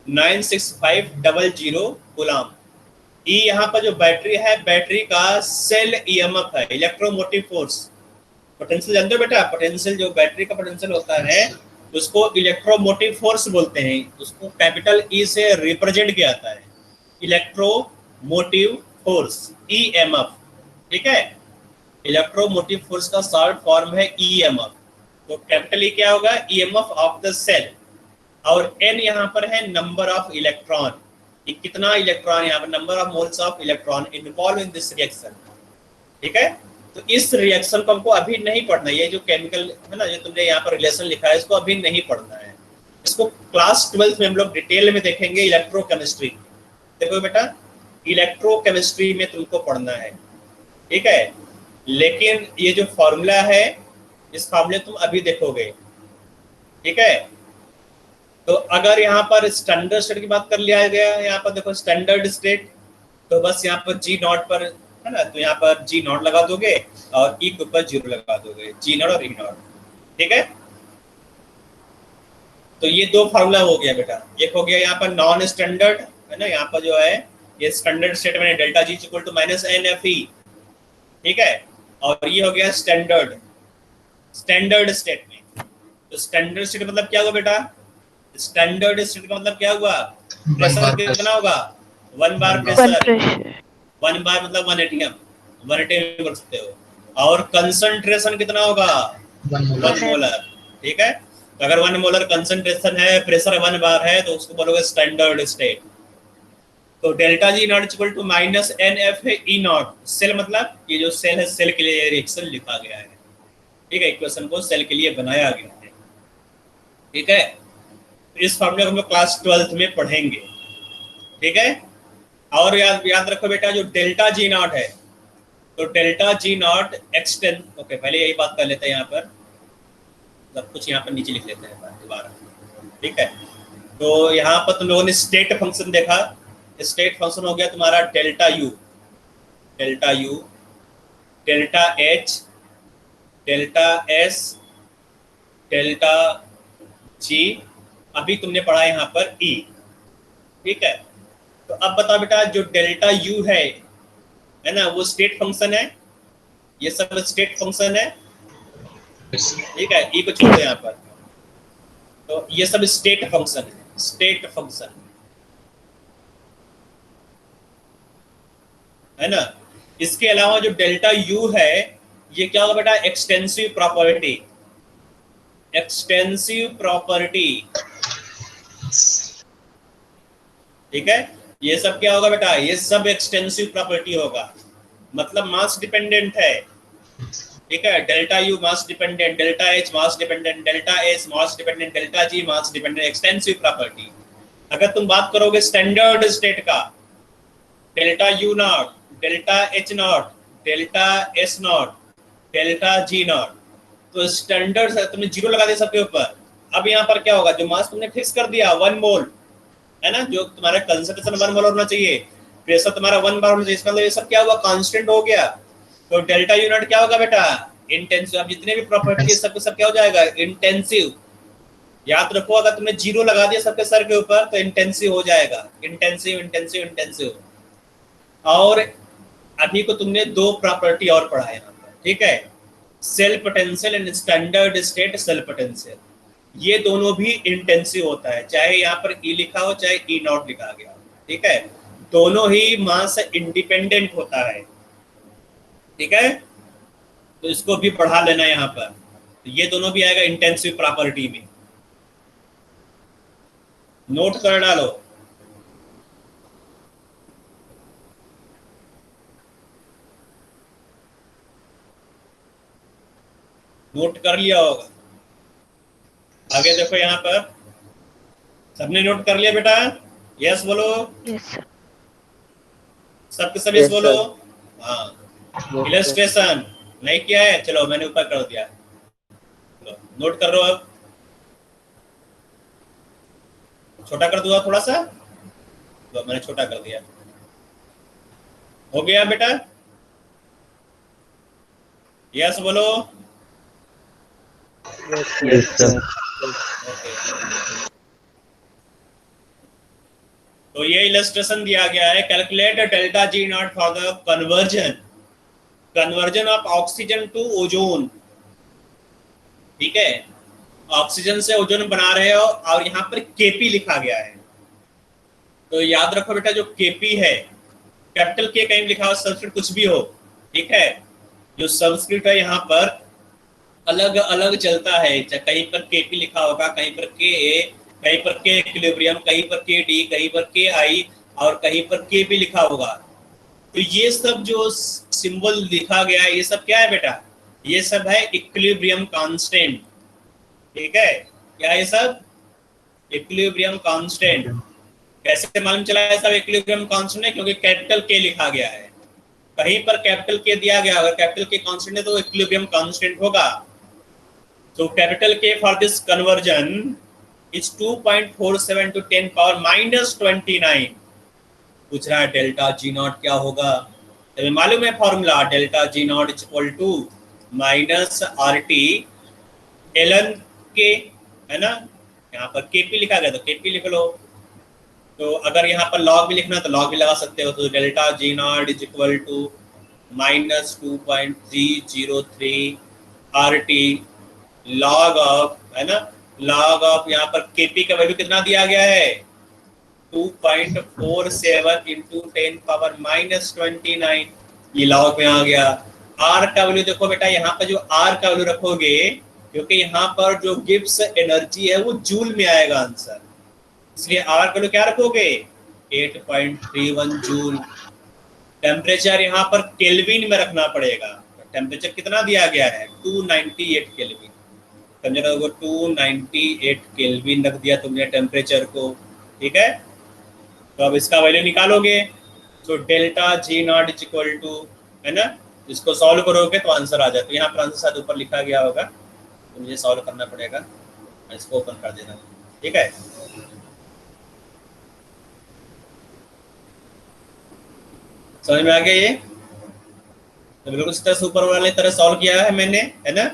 96500 कूलम। ई यहाँ पर जो बैटरी है, बैटरी का सेल ईएमएफ है, इलेक्ट्रोमोटिव फोर्स। पोटेंशियल जानते हो बेटा, पोटेंशियल जो बैटरी का पोटेंशियल होता है उसको इलेक्ट्रोमोटिव फोर्स बोलते हैं, उसको कैपिटल ई से रिप्रेजेंट किया जाता है, इलेक्ट्रोमोटिव फोर्स, ईएमएफ। ठीक है, इलेक्ट्रोमोटिव फोर्स का शॉर्ट फॉर्म है ईएमएफ। तो कैपिटल ई क्या होगा, ईएमएफ ऑफ द सेल, और एन यहाँ पर है नंबर ऑफ इलेक्ट्रॉन, कितना इलेक्ट्रॉन, यहाँ पर number of moles of electron involve in this reaction. ठीक है, तो इस रिएक्शन को हमको अभी नहीं पढ़ना, ये जो केमिकल है ना, जो तुमने यहाँ पर रिलेशन लिखा है, इसको अभी नहीं पढ़ना है। इसको क्लास 12 में हम लोग डिटेल में देखेंगे, इलेक्ट्रोकेमिस्ट्री। देखो बेटा, इलेक्ट्रोकेमिस्ट्री में तुमको पढ़ना है। ठीक है। लेकिन ये जो फॉर्मूला है, इस फॉर्मूले तुम अभी देखोगे, ठीक है। तो अगर यहाँ पर स्टैंडर्ड स्टेट की बात कर लिया गया, यहाँ पर देखो स्टैंडर्ड स्टेट, तो बस यहाँ पर जी नॉट पर है ना, तो यहाँ पर जी नॉट लगा दोगे और ई के ऊपर 0 लगा दोगे, जी नॉट और ई नॉट, ठीक है। तो ये दो फार्मूला हो गया बेटा। एक हो गया यहाँ पर नॉन स्टैंडर्ड, है ना, यहाँ पर जो है ये स्टैंडर्ड स्टेट में delta G equal to minus N F E, ठीक है। और ये हो गया स्टैंडर्ड, स्टैंडर्ड स्टेट में। तो स्टैंडर्ड स्टेट मतलब क्या हुआ बेटा, स्टैंडर्ड स्टेट का मतलब क्या हुआ, प्रेशर कितना होगा, 1 बार प्रेशर, 1 बार मतलब 1 एटीएम, 1 एटीएम बोल सकते हो। और कंसंट्रेशन कितना होगा, 1 मोलर, ठीक है। तो अगर 1 मोलर कंसंट्रेशन है, प्रेशर 1 बार है, तो उसको बोलोगे स्टैंडर्ड स्टेट। तो delta G naught equal to minus N F E naught, cell मतलब ये जो सेल है, सेल के लिए रिएक्शन लिखा गया है, ठीक है, इक्वेशन को सेल के लिए बनाया गया है, ठीक है। इस फॉर्मूले को हम लोग क्लास 12th में पढ़ेंगे, ठीक है। और याद रखो बेटा, जो डेल्टा जी नॉट है, तो delta G not extend, okay पहले यही बात कर लेते हैं, यहाँ पर सब कुछ यहाँ पर नीचे लिख लेते हैं दोबारा, ठीक है। तो यहाँ पर तुम लोगों ने स्टेट फंक्शन देखा, स्टेट फंक्शन हो गया तुम्हारा delta U, delta U, delta H, delta S, delta G, अभी तुमने पढ़ा यहाँ पर ई, ठीक है। तो अब बताओ बेटा, जो डेल्टा यू है ना, वो स्टेट फंक्शन है, ये सब स्टेट फंक्शन है, ठीक है। ई को छोड़ दो यहाँ पर, तो ये सब स्टेट फंक्शन है, स्टेट फंक्शन, है ना। इसके अलावा जो डेल्टा यू है, ये क्या होगा बेटा, एक्सटेंसिव प्रॉपर्टी, एक्सटेंसिव प्रॉपर्टी, ठीक है। ये सब क्या होगा बेटा, ये सब एक्सटेंसिव प्रॉपर्टी होगा, मतलब मास डिपेंडेंट है, ठीक है। Delta U mass dependent, delta H mass dependent, delta S mass dependent, delta G mass dependent, extensive property. अगर तुम बात करोगे स्टैंडर्ड स्टेट का, delta U not, delta H not, delta S not, delta G naught, तो स्टैंडर्ड तुमने 0 लगा दिया सबके ऊपर। अब यहाँ पर क्या होगा, जो मास तुमने फिक्स कर दिया 1 मोल, है ना, जो तुम्हारा कंसंट्रेशन 1 मोल होना चाहिए, प्रेशर तुम्हारा 1 बार होना चाहिए, इसका मतलब ये सब क्या हुआ, कांस्टेंट हो गया। तो डेल्टा यू नॉट क्या होगा बेटा, इंटेंसिव। अब जितने भी प्रॉपर्टी है सब क्या हो जाएगा, इंटेंसिव। याद रखो, अगर तुमने 0 लगा दिया सबके सर के ऊपर तो इंटेंसिव हो जाएगा, इंटेंसिव इंटेंसिव इंटेंसिव। और अभी को तुमने 2 प्रॉपर्टी और पढ़ा है यहाँ पर, ठीक है, cell potential and standard state cell potential. ये दोनों भी इंटेंसिव होता है, चाहे यहाँ पर ई लिखा हो चाहे ई नॉट लिखा गया, ठीक है, दोनों ही मास इंडिपेंडेंट होता है, ठीक है। तो इसको भी पढ़ा लेना यहाँ पर, तो ये दोनों भी आएगा इंटेंसिव प्रॉपर्टी में, नोट कर डालो। नोट कर लिया होगा, आगे देखो यहाँ पर, सबने नोट कर लिया बेटा, यस बोलो, सबके सब यस बोलो। हाँ, इलस्ट्रेशन नहीं किया है, चलो मैंने ऊपर कर दिया, नोट कर लो। अब छोटा कर दूंगा थोड़ा सा, तो मैंने छोटा कर दिया, हो गया बेटा, यस बोलो। Yes sir. तो ये इलस्ट्रेशन दिया गया है, calculate delta G naught for the conversion of oxygen to ozone, ठीक है, ऑक्सीजन से ओजोन बना रहे हो, और यहाँ पर केपी लिखा गया है। तो याद रखो बेटा, जो केपी है, कैपिटल के कहीं लिखा हो, संस्कृत कुछ भी हो, ठीक है, जो संस्कृत है यहाँ पर अलग अलग चलता है, कहीं पर केपी लिखा होगा, कहीं पर के ए, कहीं पर के इक्विलिब्रियम, कहीं पर के डी, कहीं पर के आई, और कहीं पर के भी लिखा होगा। तो ये सब जो सिंबल लिखा गया है, ये सब क्या है बेटा, ये सब है इक्विलिब्रियम कांस्टेंट, ठीक है। क्या ये सब इक्विलिब्रियम कांस्टेंट। कैसे मालूम चला है सब इक्विलिब्रियम कांस्टेंट है, क्योंकि कैपिटल के लिखा गया है, कहीं पर कैपिटल के दिया गया, अगर कैपिटल के कांस्टेंट है तो इक्विलिब्रियम कांस्टेंट होगा। तो कैपिटल के for this conversion is 2.47 to 10 power -29। पूछ रहा है डेल्टा जी नॉट क्या होगा। तो मालूम है formula, delta G naught is equal to minus R T L N K, है ना। यहाँ पर केपी लिखा गया तो केपी लिख लो। तो अगर यहाँ पर लॉग भी लिखना तो लॉग भी लगा सकते हो। तो delta G naught is equal to -2.303 R T log of, है ना, लॉग ऑफ यहाँ पर केपी का वैल्यू कितना दिया गया है 2.47 इंटू 10 पावर -29, ये लॉग में आ गया। आर का वैल्यू देखो बेटा, यहाँ पर जो आर का वैल्यू रखोगे, क्योंकि यहाँ पर जो गिब्स एनर्जी है वो जूल में आएगा आंसर, इसलिए आर का वैल्यू क्या रखोगे 8.31 जूल। टेम्परेचर यहाँ पर केल्विन में रखना पड़ेगा। टेम्परेचर कितना दिया गया है 298 केल्विन। समझ रहे हो, 298 केल्विन रख दिया तुमने टेम्परेचर को, ठीक है। तो अब इसका वैल्यू निकालोगे, तो delta G naught is equal to, है ना, इसको सॉल्व करोगे तो आंसर आ जाए। तो यहाँ पर आंसर शायद ऊपर लिखा गया होगा, तो मुझे सॉल्व करना पड़ेगा, इसको ओपन कर देना, ठीक है। समझ में आ गया ये, तो बिल्कुल इस तरह से ऊपर वाले तरह सॉल्व किया है मैंने, है ना।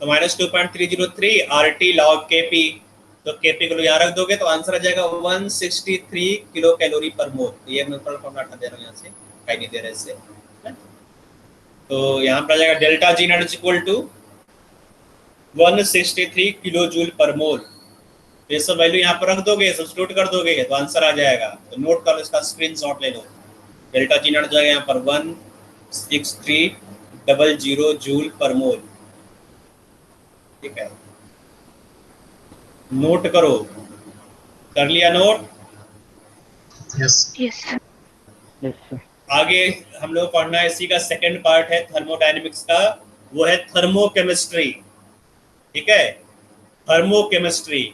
तो -2.303 आर टी लॉग के पी, तो केपी को यहाँ रख दोगे तो आंसर आ जाएगा 163 किलो कैलोरी पर मोल। ये मैं ऊपर फॉर्मूला हटा दे रहा हूँ, यहाँ से दिखाई नहीं दे रहा इससे। तो यहाँ पर आ जाएगा delta G naught is equal to 163 kilo joule per mole. ये सब वैल्यू यहाँ पर रख दोगे, सब्स्टिट्यूट कर दोगे तो आंसर आ जाएगा। तो नोट कर लो, इसका स्क्रीनशॉट ले लो। डेल्टा जी नॉट जाएगा यहाँ पर 16300 जूल पर मोल, ठीक है। नोट करो, कर लिया नोट? Yes yes yes. आगे हम लोग पढ़ना है, इसी का सेकंड पार्ट है थर्मोडायनेमिक्स का, वो है थर्मोकेमिस्ट्री, ठीक है। थर्मोकेमिस्ट्री,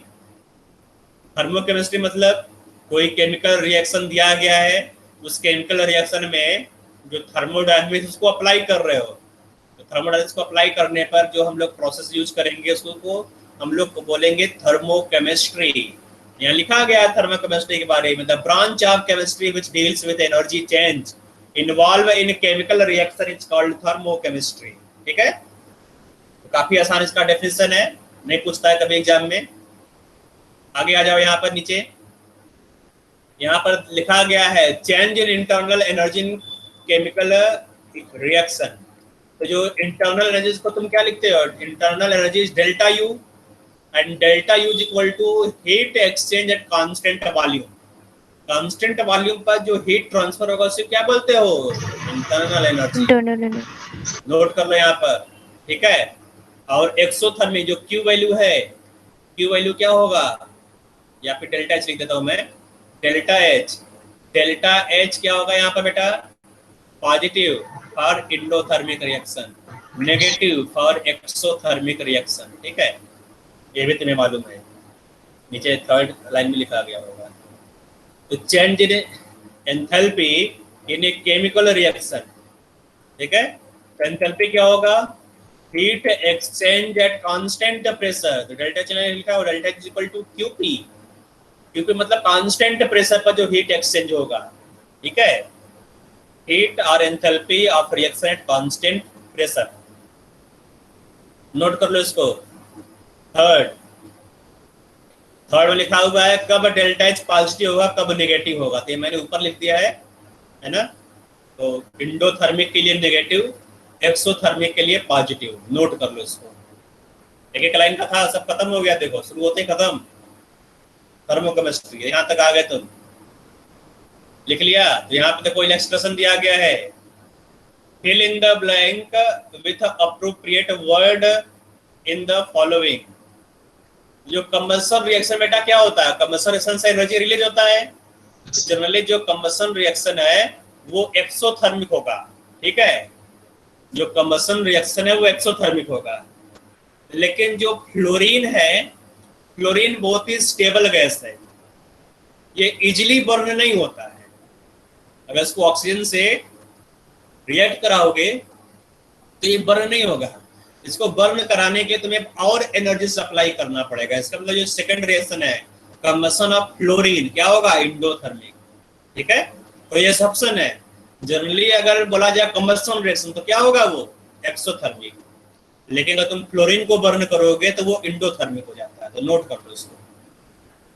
थर्मोकेमिस्ट्री मतलब कोई केमिकल रिएक्शन दिया गया है, उस केमिकल रिएक्शन में जो थर्मोडायनेमिक्स उसको अप्लाई कर रहे हो, तो थर्मोडायनेमिक्स को अप्लाई करने पर जो हम लोग प्रोसेस यूज करेंगे उसको हम लोग को बोलेंगे थर्मोकेमिस्ट्री। यहाँ लिखा गया है थर्मोकेमिस्ट्री के बारे में, the branch of chemistry which deals with energy change involve in chemical reaction is called thermochemistry, ठीक है। तो काफी आसान इसका डेफिनेशन है, नहीं पूछता है कभी एग्जाम में। आगे आ जाओ, यहाँ पर नीचे यहाँ पर लिखा गया है change in internal energy in chemical reaction. तो जो इंटरनल एनर्जी को तुम क्या लिखते हो, internal energy is delta U, and delta U is equal to heat exchange at constant volume. Constant volume पर जो हीट ट्रांसफर होगा उसे क्या बोलते हो, इंटरनल एनर्जी। नोट कर लो यहाँ पर, ठीक है। और एक्सोथर्मी जो क्यू वैल्यू है, क्यू वैल्यू क्या होगा, या फिर डेल्टा एच लिख देता हूँ मैं, डेल्टा एच। डेल्टा एच क्या होगा यहाँ पर बेटा, positive for endothermic reaction, negative for exothermic reaction, ठीक है। ये भी तुम्हें मालूम है, नीचे थर्ड लाइन में लिखा गया होगा। तो change in enthalpy in a chemical reaction, ठीक है। तो एंथैल्पी क्या होगा, heat exchange at constant pressure. तो डेल्टा एच लिखा है, delta H equal to Q P, क्योंकि मतलब कांस्टेंट प्रेशर पर जो हीट एक्सचेंज होगा, ठीक है। हीट और enthalpy of reaction at constant pressure, note कर लो इसको। थर्ड में लिखा हुआ है कब डेल्टा एच पॉजिटिव होगा कब नेगेटिव होगा, तो ये मैंने ऊपर लिख दिया है ना। तो इंडोथर्मिक के लिए नेगेटिव, एक्सोथर्मिक के लिए पॉजिटिव, नोट कर लो इसको। एक एक लाइन का था, सब खत्म हो गया, देखो शुरू होते खत्म। थर्मोकेमिस्ट्री यहाँ तक आ गए तुम, लिख लिया। तो यहाँ पे देखो एक्सप्रेशन दिया गया है, fill in the blank with appropriate word in the following. जो कंबशन रिएक्शन बेटा क्या होता है, कंबशन रिएक्शन से एनर्जी रिलीज होता है। जनरली जो कंबशन रिएक्शन है वो एक्सोथर्मिक होगा, ठीक है। जो कंबशन रिएक्शन है वो एक्सोथर्मिक होगा, लेकिन जो फ्लोरीन है, फ्लोरीन बहुत ही स्टेबल गैस है, ये इजीली बर्न नहीं होता है। अगर इसको ऑक्सीजन से रिएक्ट कराओगे तो ये बर्न नहीं होगा। इसको बर्न कराने के तुम्हें और एनर्जी सप्लाई करना पड़ेगा। इसका मतलब जो सेकंड रिएक्शन है कंबशन ऑफ फ्लोरीन, क्या होगा? इंडोथर्मिक। ठीक है, तो ये ऑप्शन है। जनरली अगर बोला जाए कंबशन रिएक्शन तो क्या होगा? वो एक्सोथर्मिक। लेकिन अगर तुम फ्लोरीन को बर्न करोगे तो वो इंडोथर्मिक हो जाता है। तो नोट कर लो इसको,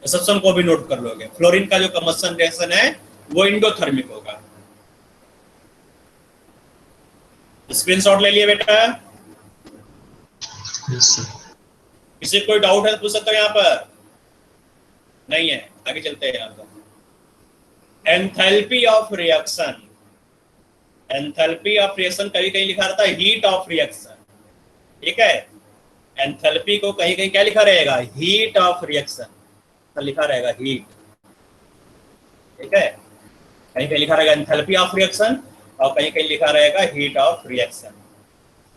इस ऑप्शन को भी नोट कर लोगे। फ्लोरीन का जो कंबशन रिएक्शन है वो इंडोथर्मिक होगा। स्क्रीनशॉट ले लिए बेटा? Yes, sir. किसी कोई डाउट है तो पूछ सकते हो यहाँ पर? नहीं है, आगे चलते हैं यहाँ पर। Enthalpy of reaction, enthalpy of reaction कहीं कहीं लिखा रहता है हीट ऑफ रिएक्शन। ठीक है, एंथैल्पी को कहीं कहीं क्या लिखा रहेगा? हीट ऑफ रिएक्शन तो लिखा रहेगा हीट। ठीक है, कहीं कहीं लिखा रहेगा एंथैल्पी ऑफ रिएक्शन और कहीं कहीं लिखा रहेगा हीट ऑफ रिएक्शन।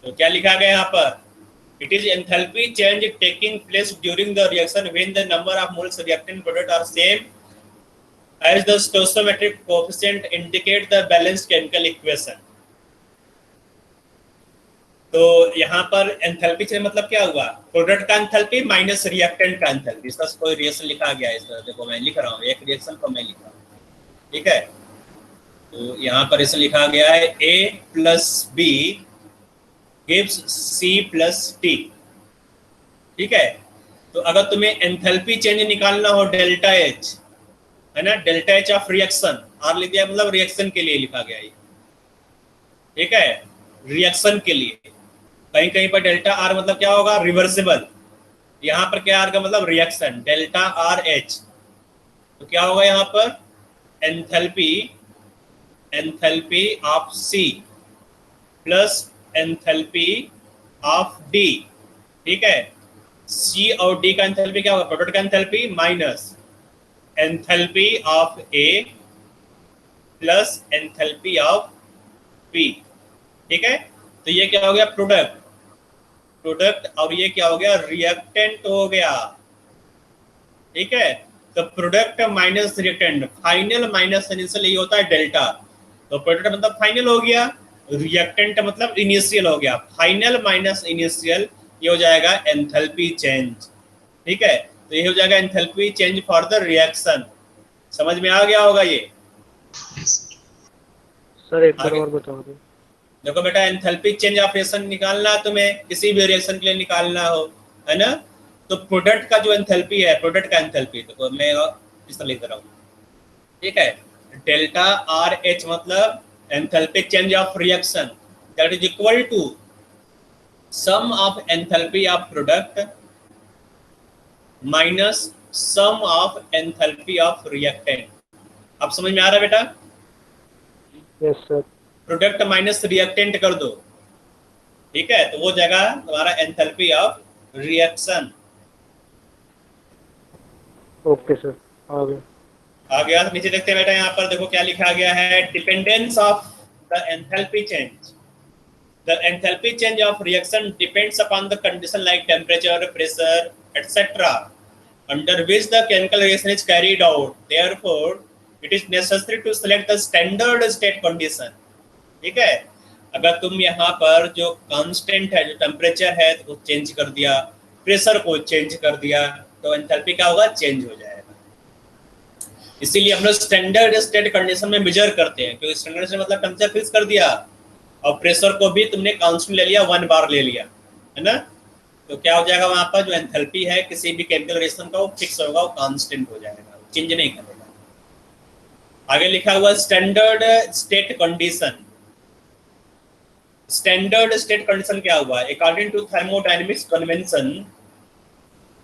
तो क्या लिखा गया यहाँ पर? It is enthalpy change taking place during the reaction when the number of moles reactant product are same as the stoichiometric coefficient indicate the balanced chemical equation। तो यहाँ पर एंथैल्पी चेंज मतलब क्या हुआ? प्रोडक्ट का एंथैल्पी माइनस रिएक्टेंट का एंथैल्पी। इसका कोई रिएक्शन लिखा गया है इस तरह। देखो मैं लिख रहा हूँ, एक रिएक्शन को मैं लिख रहा हूँ। ठीक है, तो यहाँ पर इसे लिखा गया है A plus B gives C plus D. ठीक है, तो अगर तुम्हें एंथैल्पी चेंज निकालना हो डेल्टा H, है ना, delta H of reaction, R लिख दिया मतलब रिएक्शन के लिए लिखा गया है। ठीक है, रिएक्शन के लिए कहीं कहीं पर डेल्टा आर मतलब क्या होगा? रिवर्सिबल। यहाँ पर क्या आर का मतलब? Reaction, delta R H. तो क्या होगा यहाँ पर? Enthalpy, enthalpy of C plus enthalpy of D. ठीक है, सी और डी का एंथैल्पी क्या होगा? प्रोडक्ट का enthalpy minus enthalpy of A plus enthalpy of B. ठीक है, तो ये क्या हो गया? प्रोडक्ट, प्रोडक्ट, और ये क्या हो गया? रिएक्टेंट हो गया। ठीक है, तो product minus reactant, final minus initial, ये होता है डेल्टा। तो प्रोडक्ट मतलब फाइनल हो गया, रिएक्टेंट मतलब इनिशियल हो गया। फाइनल माइनस इनिशियल ये हो जाएगा एंथैल्पी चेंज। ठीक है, तो ये हो जाएगा enthalpy change for the reaction. समझ में आ गया होगा ये? सर एक बार और बता दो। देखो बेटा, एंथैल्पी चेंज ऑफ रिएक्शन निकालना है तुम्हें, किसी भी रिएक्शन के लिए निकालना हो, है ना, तो प्रोडक्ट का जो एंथैल्पी है, प्रोडक्ट का एंथैल्पी, देखो मैं इस तरह लिख रहा हूँ। ठीक है, डेल्टा आर एच मतलब enthalpy change of reaction, that is equal to sum of enthalpy of product minus sum of enthalpy of reactant. अब समझ में आ रहा है बेटा? Yes sir. Product minus reactant कर दो। ठीक है, तो वो जगह तुम्हारा enthalpy of reaction. Okay sir, आ गया। आ गया? नीचे देखते हैं बेटा, यहाँ पर देखो क्या लिखा गया है। Dependence of the enthalpy change, the enthalpy change of reaction depends upon the condition like temperature, pressure etcetera under which the chemical reaction is carried out. Therefore, it is necessary to select the standard state condition. ठीक है, अगर तुम यहाँ पर जो कांस्टेंट है, जो टेम्परेचर है, तो चेंज कर दिया, प्रेशर को चेंज कर दिया, तो एंथैल्पी क्या होगा? चेंज हो जाएगा। इसीलिए हम लोग स्टैंडर्ड स्टेट कंडीशन में मेजर करते हैं, क्योंकि स्टैंडर्ड स्टेट मतलब टेम्परेचर फिक्स कर दिया और प्रेशर को भी तुमने कांस्टेंट ले लिया, 1 बार ले लिया, है ना, तो क्या हो जाएगा? वहां पर जो एंथैल्पी है किसी भी केमिकल रिएक्शन का वो फिक्स होगा, वो कांस्टेंट हो जाएगा, चेंज नहीं करेगा। आगे लिखा हुआ standard state condition. Standard state condition क्या हुआ? According to thermodynamics convention,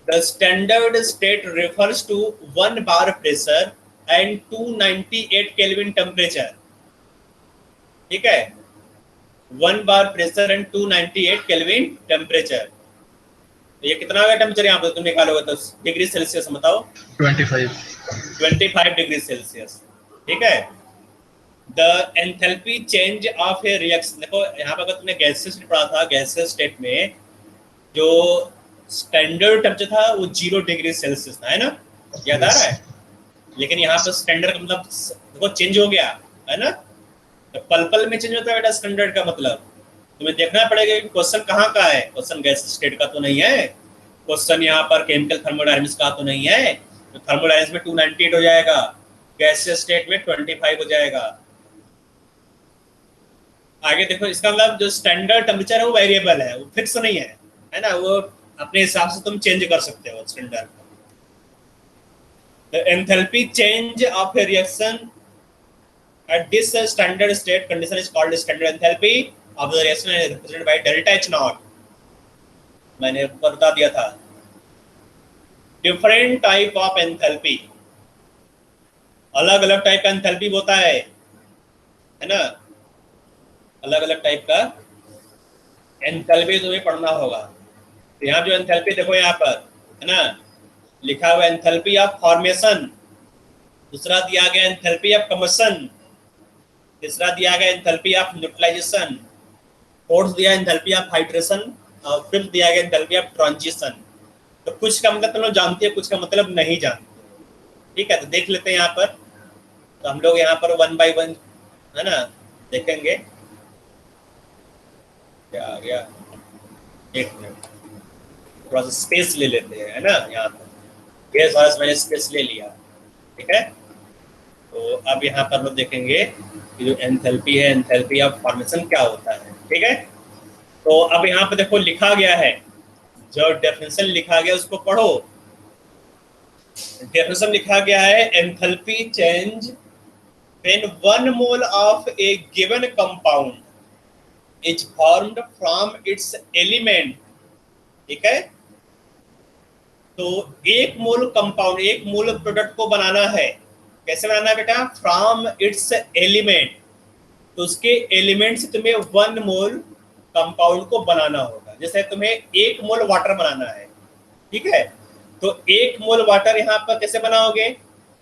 the standard state refers to 1 bar pressure and 298 kelvin temperature. ठीक है, 1 bar pressure and 298 kelvin temperature. तो ये कितना होगा टेम्परेचर? यहाँ पर तुम निकालोगे तो डिग्री सेल्सियस, बताओ। 25 डिग्री सेल्सियस। ठीक है, the enthalpy change of A reaction, देखो यहाँ पर अगर तुमने गैसेस पढ़ा था, गैसेस स्टेट में जो स्टैंडर्ड टेम्परेचर था वो 0 डिग्री सेल्सियस था, है ना, याद आ रहा है? लेकिन यहाँ पर स्टैंडर्ड मतलब देखो चेंज हो गया, है ना, तो पल पल में चेंज होता है बेटा स्टैंडर्ड का मतलब। तुम्हें देखना पड़ेगा कि क्वेश्चन कहाँ का है। क्वेश्चन गैस स्टेट का तो नहीं है, क्वेश्चन यहाँ पर केमिकल थर्मोडायनेमिक्स का तो नहीं है। तो थर्मोडायनेमिक्स में 298 हो जाएगा, गैसियस स्टेट में 25 हो जाएगा। आगे देखो, इसका मतलब जो स्टैंडर्ड टेम्परेचर है वो वेरिएबल है, वो फिक्स नहीं है ना, वो अपने हिसाब से तुम चेंज कर सकते हो standard. The enthalpy change of a reaction at this standard state condition is called standard enthalpy of the reaction and is represented by delta H naught. मैंने बता दिया था। Different type of enthalpy, अलग अलग टाइप का एंथैल्पी होता है ना, अलग अलग टाइप का एंथैल्पी तुम्हें पढ़ना होगा। तो यहाँ जो एंथैल्पी देखो यहाँ पर है ना, लिखा हुआ एंथैल्पी ऑफ फॉर्मेशन, दूसरा दिया गया एंथैल्पी ऑफ कम्बशन, तीसरा दिया गया एंथैल्पी ऑफ न्यूट्रलाइजेशन, फोर्थ दिया एंथैल्पी ऑफ हाइड्रेशन और फिफ्थ दिया गया एंथैल्पी ऑफ ट्रांजिशन। तो कुछ का मतलब तुम लोग जानते हैं, कुछ का मतलब नहीं जानते। ठीक है, तो देख लेते हैं यहाँ पर। तो हम लोग यहाँ पर 1 by 1 है ना देखेंगे। क्या आ गया, एक मिनट, थोड़ा सा स्पेस ले लेते हैं है ना। यहाँ पर ये सारा मैंने स्पेस ले लिया। ठीक है, तो अब यहाँ पर लोग देखेंगे कि जो एंथैल्पी है, एंथैल्पी ऑफ फॉर्मेशन क्या होता है। ठीक है, तो अब यहाँ पर देखो लिखा गया है, जो डेफिनेशन लिखा गया उसको पढ़ो। डेफिनेशन लिखा गया है, enthalpy change when 1 mole of a given compound is formed from its element. ठीक है, तो एक मोल कंपाउंड, एक मोल प्रोडक्ट को बनाना है। कैसे बनाना है बेटा? फ्रॉम इट्स एलिमेंट, तो उसके एलिमेंट से तुम्हें 1 मोल कंपाउंड को बनाना होगा। जैसे तुम्हें 1 मोल वाटर बनाना है, ठीक है, तो 1 मोल वाटर यहाँ पर कैसे बनाओगे?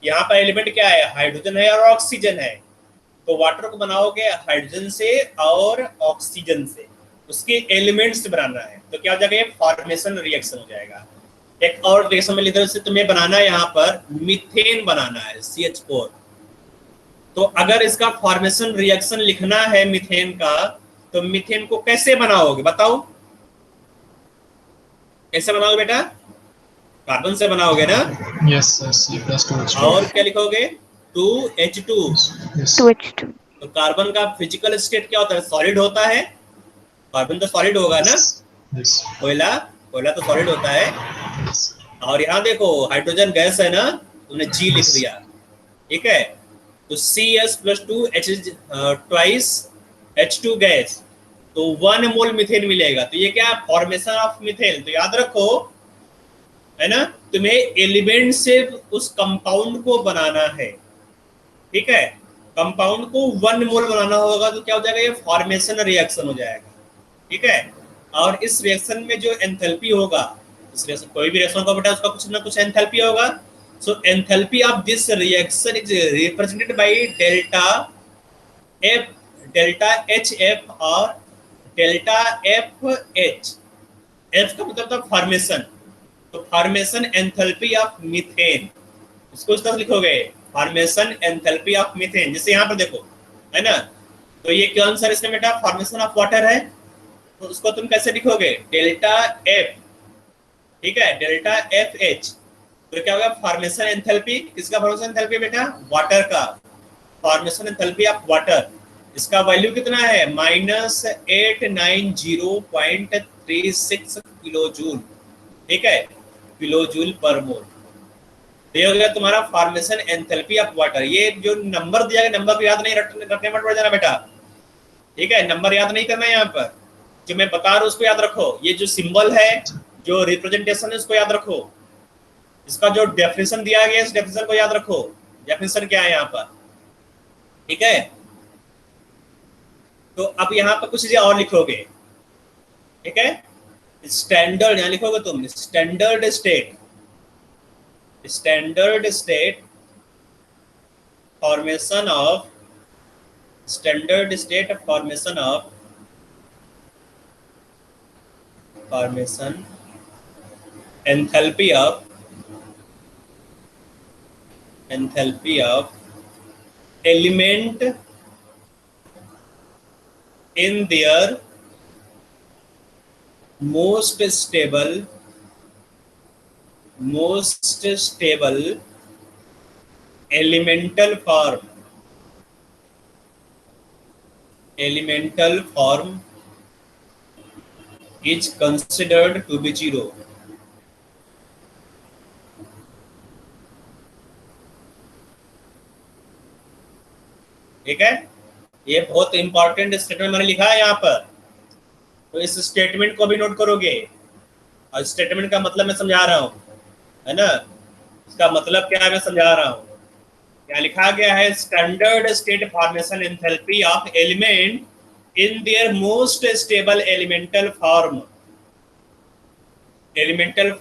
यहाँ पर एलिमेंट क्या है? हाइड्रोजन है और ऑक्सीजन है। तो वाटर को बनाओगे हाइड्रोजन से और ऑक्सीजन से, उसके एलिमेंट से बनाना है। तो क्या हो जाएगा? ये फॉर्मेशन रिएक्शन हो जाएगा। एक और रिएक्शन में लिखा है, तुम्हें बनाना है यहाँ पर मीथेन बनाना है, CH4। तो अगर इसका फॉर्मेशन रिएक्शन लिखना है मीथेन का, तो मीथेन को कैसे बनाओगे बताओ? कैसे बनाओगे बेटा? कार्बन से बनाओगे ना? Yes, C+2H2. और क्या लिखोगे? 2H2। Yes. 2H2। तो कार्बन का फिजिकल स्टेट क्या होता है? सॉलिड होता है। कार्बन तो सॉलिड होगा ना? Yes. कोयला तो सॉलिड होता है। Yes. और यहाँ देखो हाइड्रोजन गैस है ना, तुमने G लिख दिया। ठीक है, तो CS+2 ट्वाइस H2 गैस, तो 1 मोल मीथेन मिलेगा। तो ये क्या? Formation of methane. तो याद रखो है ना, तुम्हें एलिमेंट से उस कंपाउंड को बनाना है। ठीक है, कंपाउंड को 1 मोल बनाना होगा, तो क्या हो जाएगा? ये फॉर्मेशन रिएक्शन हो जाएगा। ठीक है, और इस रिएक्शन में जो एंथैल्पी होगा, इस रिएक्शन कोई भी रिएक्शन का बेटा उसका कुछ ना कुछ एंथैल्पी होगा। So enthalpy of this reaction is represented by delta HF और डेल्टा FH। F का मतलब था फॉर्मेशन, तो फॉर्मेशन एंथैल्पी ऑफ मीथेन, इसको इस तरह लिखोगे, फॉर्मेशन एंथैल्पी ऑफ मीथेन। जैसे यहाँ पर देखो है ना, तो ये कौन सा इसमें बेटा? फॉर्मेशन ऑफ वाटर है, तो उसको तुम कैसे लिखोगे? Delta F। ठीक है, डेल्टा FH। तो क्या होगा? Formation enthalpy. किसका फॉर्मेशन एंथैल्पी बेटा? वाटर का फॉर्मेशन एंथैल्पी ऑफ वाटर। इसका वैल्यू कितना है? -890.36 किलो जूल। ठीक है, किलो जूल पर मोल। ये हो गया तुम्हारा फॉर्मेशन एंथैल्पी ऑफ वाटर। ये जो नंबर दिया गया, नंबर को याद नहीं रखने मत पड़ जाना बेटा। ठीक है, नंबर याद नहीं करना है यहाँ पर, जो मैं बता रहा हूँ उसको याद रखो। ये जो सिंबल है, जो रिप्रेजेंटेशन है, उसको याद रखो। इसका जो डेफिनेशन दिया गया, इस डेफिनेशन को याद रखो। डेफिनेशन क्या है यहाँ पर? ठीक है, तो अब यहाँ पर कुछ चीजें और लिखोगे। ठीक है, स्टैंडर्ड यहाँ लिखोगे तुम, standard state formation of enthalpy of element in their most stable elemental form is considered to be zero. ठीक है, ये बहुत इंपॉर्टेंट स्टेटमेंट मैंने लिखा है यहाँ पर, तो इस स्टेटमेंट को भी नोट करोगे। और स्टेटमेंट का मतलब मैं समझा रहा हूँ, है ना, इसका मतलब क्या है मैं समझा रहा हूँ। क्या लिखा गया है, standard state formation enthalpy of element in their most stable elemental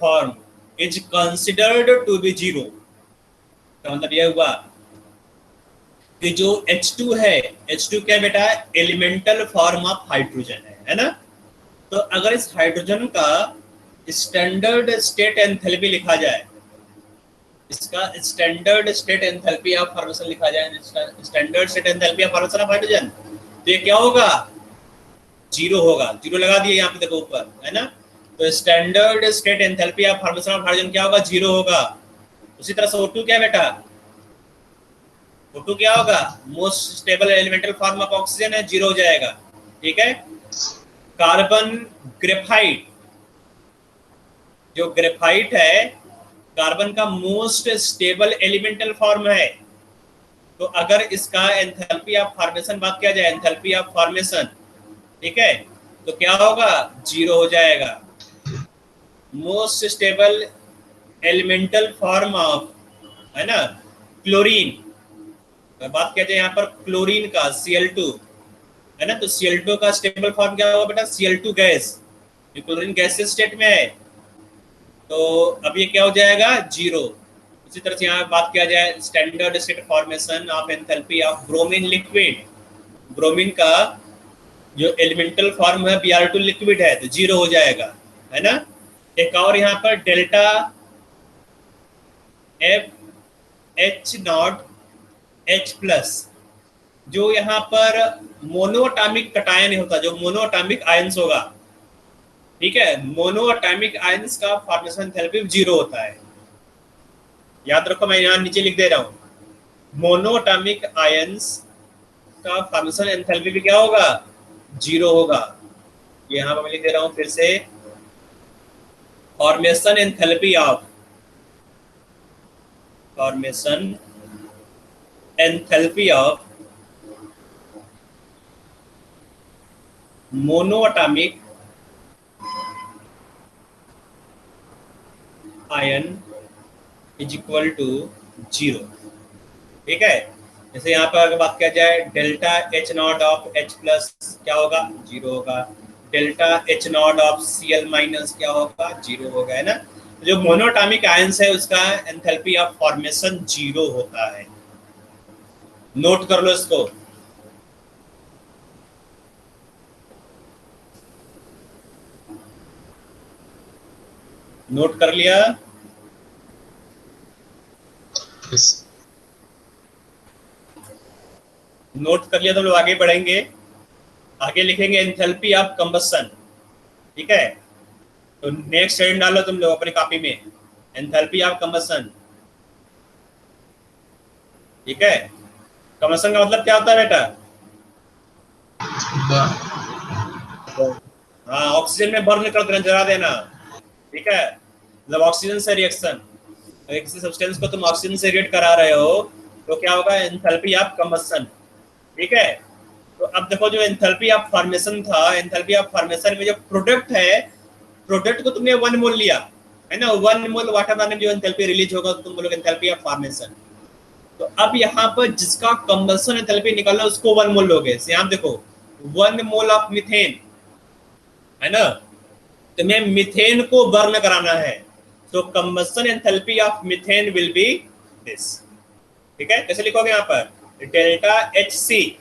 form is considered to be zero. तो मतलब यह हुआ कि जो H2 है, H2 क्या बेटा, एलिमेंटल फॉर्म ऑफ हाइड्रोजन है ना। तो अगर इस हाइड्रोजन का स्टैंडर्ड स्टेट एंथैल्पी लिखा जाए, इसका standard state enthalpy of formation लिखा जाए, standard state enthalpy of formation of hydrogen, तो ये क्या होगा, जीरो होगा। जीरो लगा दिए यहाँ पे देखो ऊपर, है ना। तो standard state enthalpy of formation of hydrogen क्या होगा, जीरो होगा। उसी तरह से O2 क्या बेटा, O2 क्या होगा, most stable elemental form of oxygen है, जीरो हो जाएगा। ठीक है, कार्बन ग्रेफाइट, जो ग्रेफाइट है कार्बन का मोस्ट स्टेबल एलिमेंटल फॉर्म है, तो अगर इसका एंथैल्पी ऑफ फॉर्मेशन बात किया जाए, एंथैल्पी ऑफ फॉर्मेशन, ठीक है, तो क्या होगा, जीरो हो जाएगा। Most stable elemental form of, है ना, क्लोरीन, बात किया जाए यहाँ पर क्लोरीन का Cl2, है ना, तो Cl2 का स्टेबल फॉर्म क्या होगा बेटा, Cl2 गैस, ये क्लोरीन गैसेस स्टेट में है, तो अब ये क्या हो जाएगा, जीरो। इसी तरह से यहाँ बात किया जाए standard state formation of enthalpy of bromine liquid, bromine का जो एलिमेंटल फॉर्म है Br2 लिक्विड है, तो जीरो हो जाएगा, है ना। एक और यहाँ पर डेल्टा H0 H+, जो यहाँ पर मोनोअटॉमिक कटायन होता है, जो मोनोअटॉमिक आयंस होगा, ठीक है, मोनोअटॉमिक आयंस का फॉर्मेशन एंथैल्पी जीरो होता है। याद रखो, मैं यहाँ नीचे लिख दे रहा हूँ, मोनोअटॉमिक आयंस का फॉर्मेशन एंथैल्पी भी क्या होगा, जीरो होगा। यहाँ पर मैं लिख दे रहा हूँ फिर से, formation enthalpy of monoatomic ion is equal to zero. ठीक है, जैसे यहाँ पर अगर बात किया जाए डेल्टा H0 ऑफ H+ क्या होगा, जीरो होगा। डेल्टा H0 ऑफ Cl- क्या होगा, जीरो होगा, है ना। जो मोनोअटॉमिक आयंस है उसका एंथैल्पी ऑफ फॉर्मेशन जीरो होता है। नोट कर लो इसको। नोट कर लिया? yes. नोट कर लिया तो लोग आगे बढ़ेंगे, आगे लिखेंगे एंथैल्पी ऑफ कंबस्शन। ठीक है, तो नेक्स्ट हेडिंग डालो तुम लोग अपनी कॉपी में, एंथैल्पी ऑफ कंबस्शन। ठीक है, कंबस्शन का मतलब क्या होता है बेटा, हाँ, ऑक्सीजन में बर्न कर देना, जला देना। ठीक है, मतलब ऑक्सीजन से रिएक्शन, किसी सब्सटेंस को तुम ऑक्सीजन से रिएक्ट करा रहे हो तो क्या होगा, एंथैल्पी ऑफ कंबस्शन। ठीक है, तो अब देखो जो एंथैल्पी ऑफ फॉर्मेशन था, एंथैल्पी ऑफ फॉर्मेशन में जो प्रोडक्ट है, प्रोडक्ट को तुमने 1 मोल लिया, है ना, 1 मोल वाटर में जो एंथैल्पी रिलीज होगा तो तुम बोलोगे एंथैल्पी ऑफ फॉर्मेशन। तो अब यहाँ पर जिसका कंबस्शन एंथैल्पी निकालना उसको 1 मोल लोगे। यहाँ देखो 1 मोल ऑफ मीथेन, है ना, तुम्हें मीथेन को बर्न कराना है, तो combustion enthalpy of methane will be this. ठीक है, कैसे लिखोगे यहाँ पर, delta HC,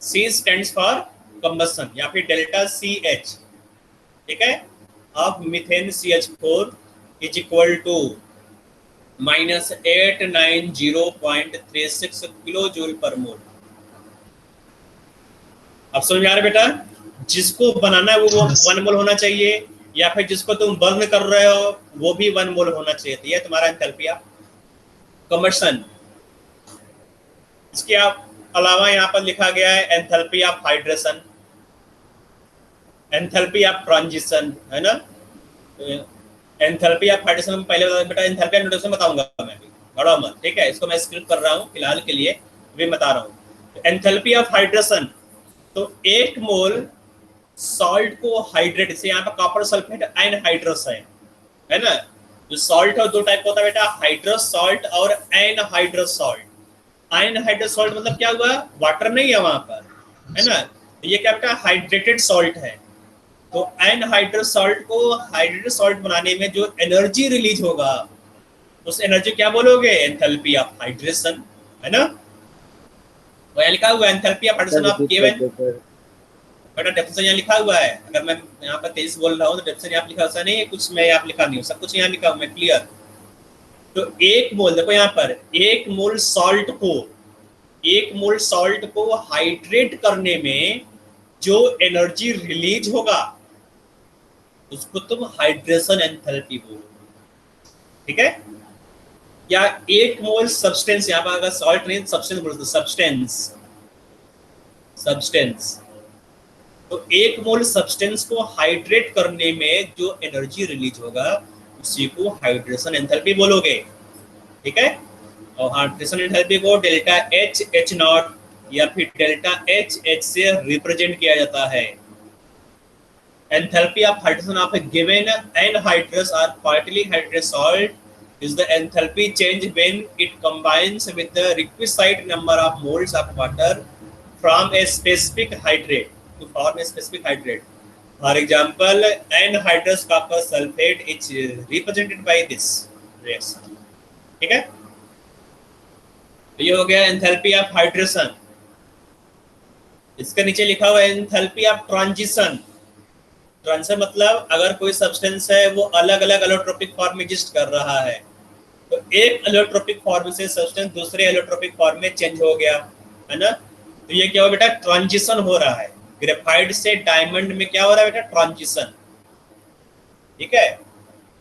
C stands for combustion, या फिर डेल्टा CH, ठीक है, of methane CH4 is equal to -890.36 kilo joule per mole. अब समझ में आ रहा है बेटा? जिसको बनाना है वो 1 मोल होना चाहिए, या फिर जिसको तुम बर्न कर रहे हो वो भी 1 मोल होना चाहिए। तो ये तुम्हारा एंथैल्पी ऑफ कंबशन। इसके अलावा यहाँ पर लिखा गया है enthalpy of hydration, enthalpy of transition, है ना। एंथैल्पी ऑफ हाइड्रेशन पहले बेटा एंथैल्पी ऑफ न्यूट्रलाइजेशन बताऊंगा मैं भी, बड़ा मत, ठीक है। इसको मैं स्किप कर रहा हूँ फिलहाल के लिए, भी बता रहा हूँ। एंथैल्पी ऑफ हाइड्रेशन, तो 1 मोल सॉल्ट को हाइड्रेट, जैसे यहाँ पर कॉपर सल्फेट एनहाइड्रस है ना। जो सॉल्ट है 2 टाइप का होता है बेटा, हाइड्रस सॉल्ट और एनहाइड्रस सॉल्ट। एनहाइड्रस सॉल्ट मतलब क्या हुआ, वाटर नहीं है वहां पर, है ना। तो ये क्या बेटा हाइड्रेटेड सॉल्ट है। तो एनहाइड्रस सॉल्ट को हाइड्रेटेड सॉल्ट बनाने में जो एनर्जी रिलीज होगा उस एनर्जी क्या बोलोगे, एंथैल्पी ऑफ हाइड्रेशन, है ना। वो यहाँ लिखा हुआ है enthalpy of hydration of given, बेटा डेफिनेशन यहाँ लिखा हुआ है। अगर मैं यहाँ पर तेज बोल रहा हूँ तो डेफिनेशन यहाँ लिखा ऐसा नहीं है कुछ मैं यहाँ लिखा नहीं हूँ, सब कुछ यहाँ लिखा हूँ मैं क्लियर। तो 1 मोल, देखो यहाँ पर 1 मोल सॉल्ट को, 1 मोल सॉल्ट को हाइड्रेट करने में जो एनर्जी रिलीज होगा उसको तुम हाइड्रेशन एंथैल्पी बोलो, ठीक है। या 1 मोल सब्सटेंस, यहाँ पर अगर सॉल्ट नहीं सब्सटेंस बोलते, सब्सटेंस, तो 1 मोल सब्सटेंस को हाइड्रेट करने में जो एनर्जी रिलीज होगा उसी को हाइड्रेशन एंथैल्पी बोलोगे, ठीक है। और हाइड्रेशन एंथैल्पी को डेल्टा H H नॉट या फिर डेल्टा H H से रिप्रेजेंट किया जाता है। Enthalpy of hydration of a given anhydrous और partially hydrated salt is the enthalpy change when it combines with the requisite number of moles of water from a specific hydrate to form a specific hydrate. For example, anhydrous copper sulfate is represented by this reaction, ठीक है। तो ये हो गया एंथैल्पी ऑफ हाइड्रेशन। इसके नीचे लिखा हुआ है एंथैल्पी ऑफ ट्रांजिशन। ट्रांजिशन मतलब अगर कोई सब्सटेंस है वो अलग अलग एलोट्रोपिक फॉर्म में एग्जिस्ट कर रहा है, तो एक एलोट्रोपिक फॉर्म से सब्सटेंस दूसरे एलोट्रोपिक फॉर्म में चेंज हो गया, है ना। तो ये क्या हो बेटा, ट्रांजिशन हो रहा है। ग्रेफाइट से डायमंड में क्या हो रहा है बेटा, ट्रांजिशन, ठीक है।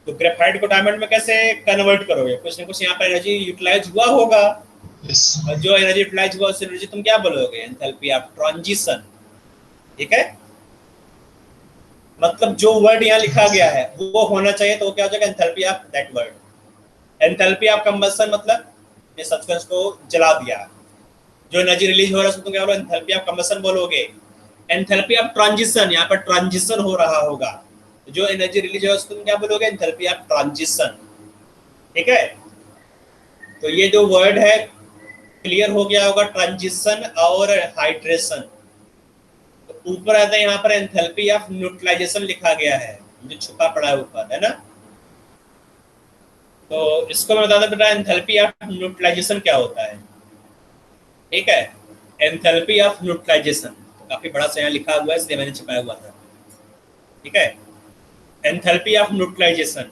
तो ग्रेफाइट को डायमंड में कैसे कन्वर्ट करोगे, कुछ ना कुछ यहाँ पर एनर्जी यूटिलाइज हुआ होगा। Yes. और जो एनर्जी यूटिलाइज हुआ उस एनर्जी तुम क्या बोलोगे, एंथैल्पी ऑफ ट्रांजिशन, ठीक है। मतलब जो वर्ड यहाँ लिखा गया है वो होना चाहिए, तो क्या हो जाएगा, enthalpy of that word. Enthalpy of combustion मतलब ये सब्सटेंस को जला दिया, जो एनर्जी रिलीज हो रहा है उसको तुम क्या बोलोगे, एंथैल्पी ऑफ कंबशन बोलोगे। एंथैल्पी ऑफ ट्रांजिशन, यहाँ पर ट्रांजिशन हो रहा होगा, जो एनर्जी रिलीज हो रहा है उसको तुम क्या बोलोगे, एंथैल्पी ऑफ ट्रांजिशन, ठीक है। तो ये जो वर्ड है क्लियर हो गया होगा, ट्रांजिशन और हाइड्रेशन। तो ऊपर आता है यहाँ पर एंथैल्पी ऑफ न्यूट्रलाइजेशन लिखा गया है, जो छुपा पड़ा है ऊपर, है ना। तो इसको मैं बता दूं बेटा, एंथैल्पी ऑफ न्यूट्रलाइजेशन क्या होता है, ठीक है। एंथैल्पी ऑफ न्यूट्रलाइजेशन तो काफी बड़ा सा यहाँ लिखा हुआ है इसलिए मैंने छुपाया हुआ था, ठीक है। एंथैल्पी ऑफ न्यूट्रलाइजेशन,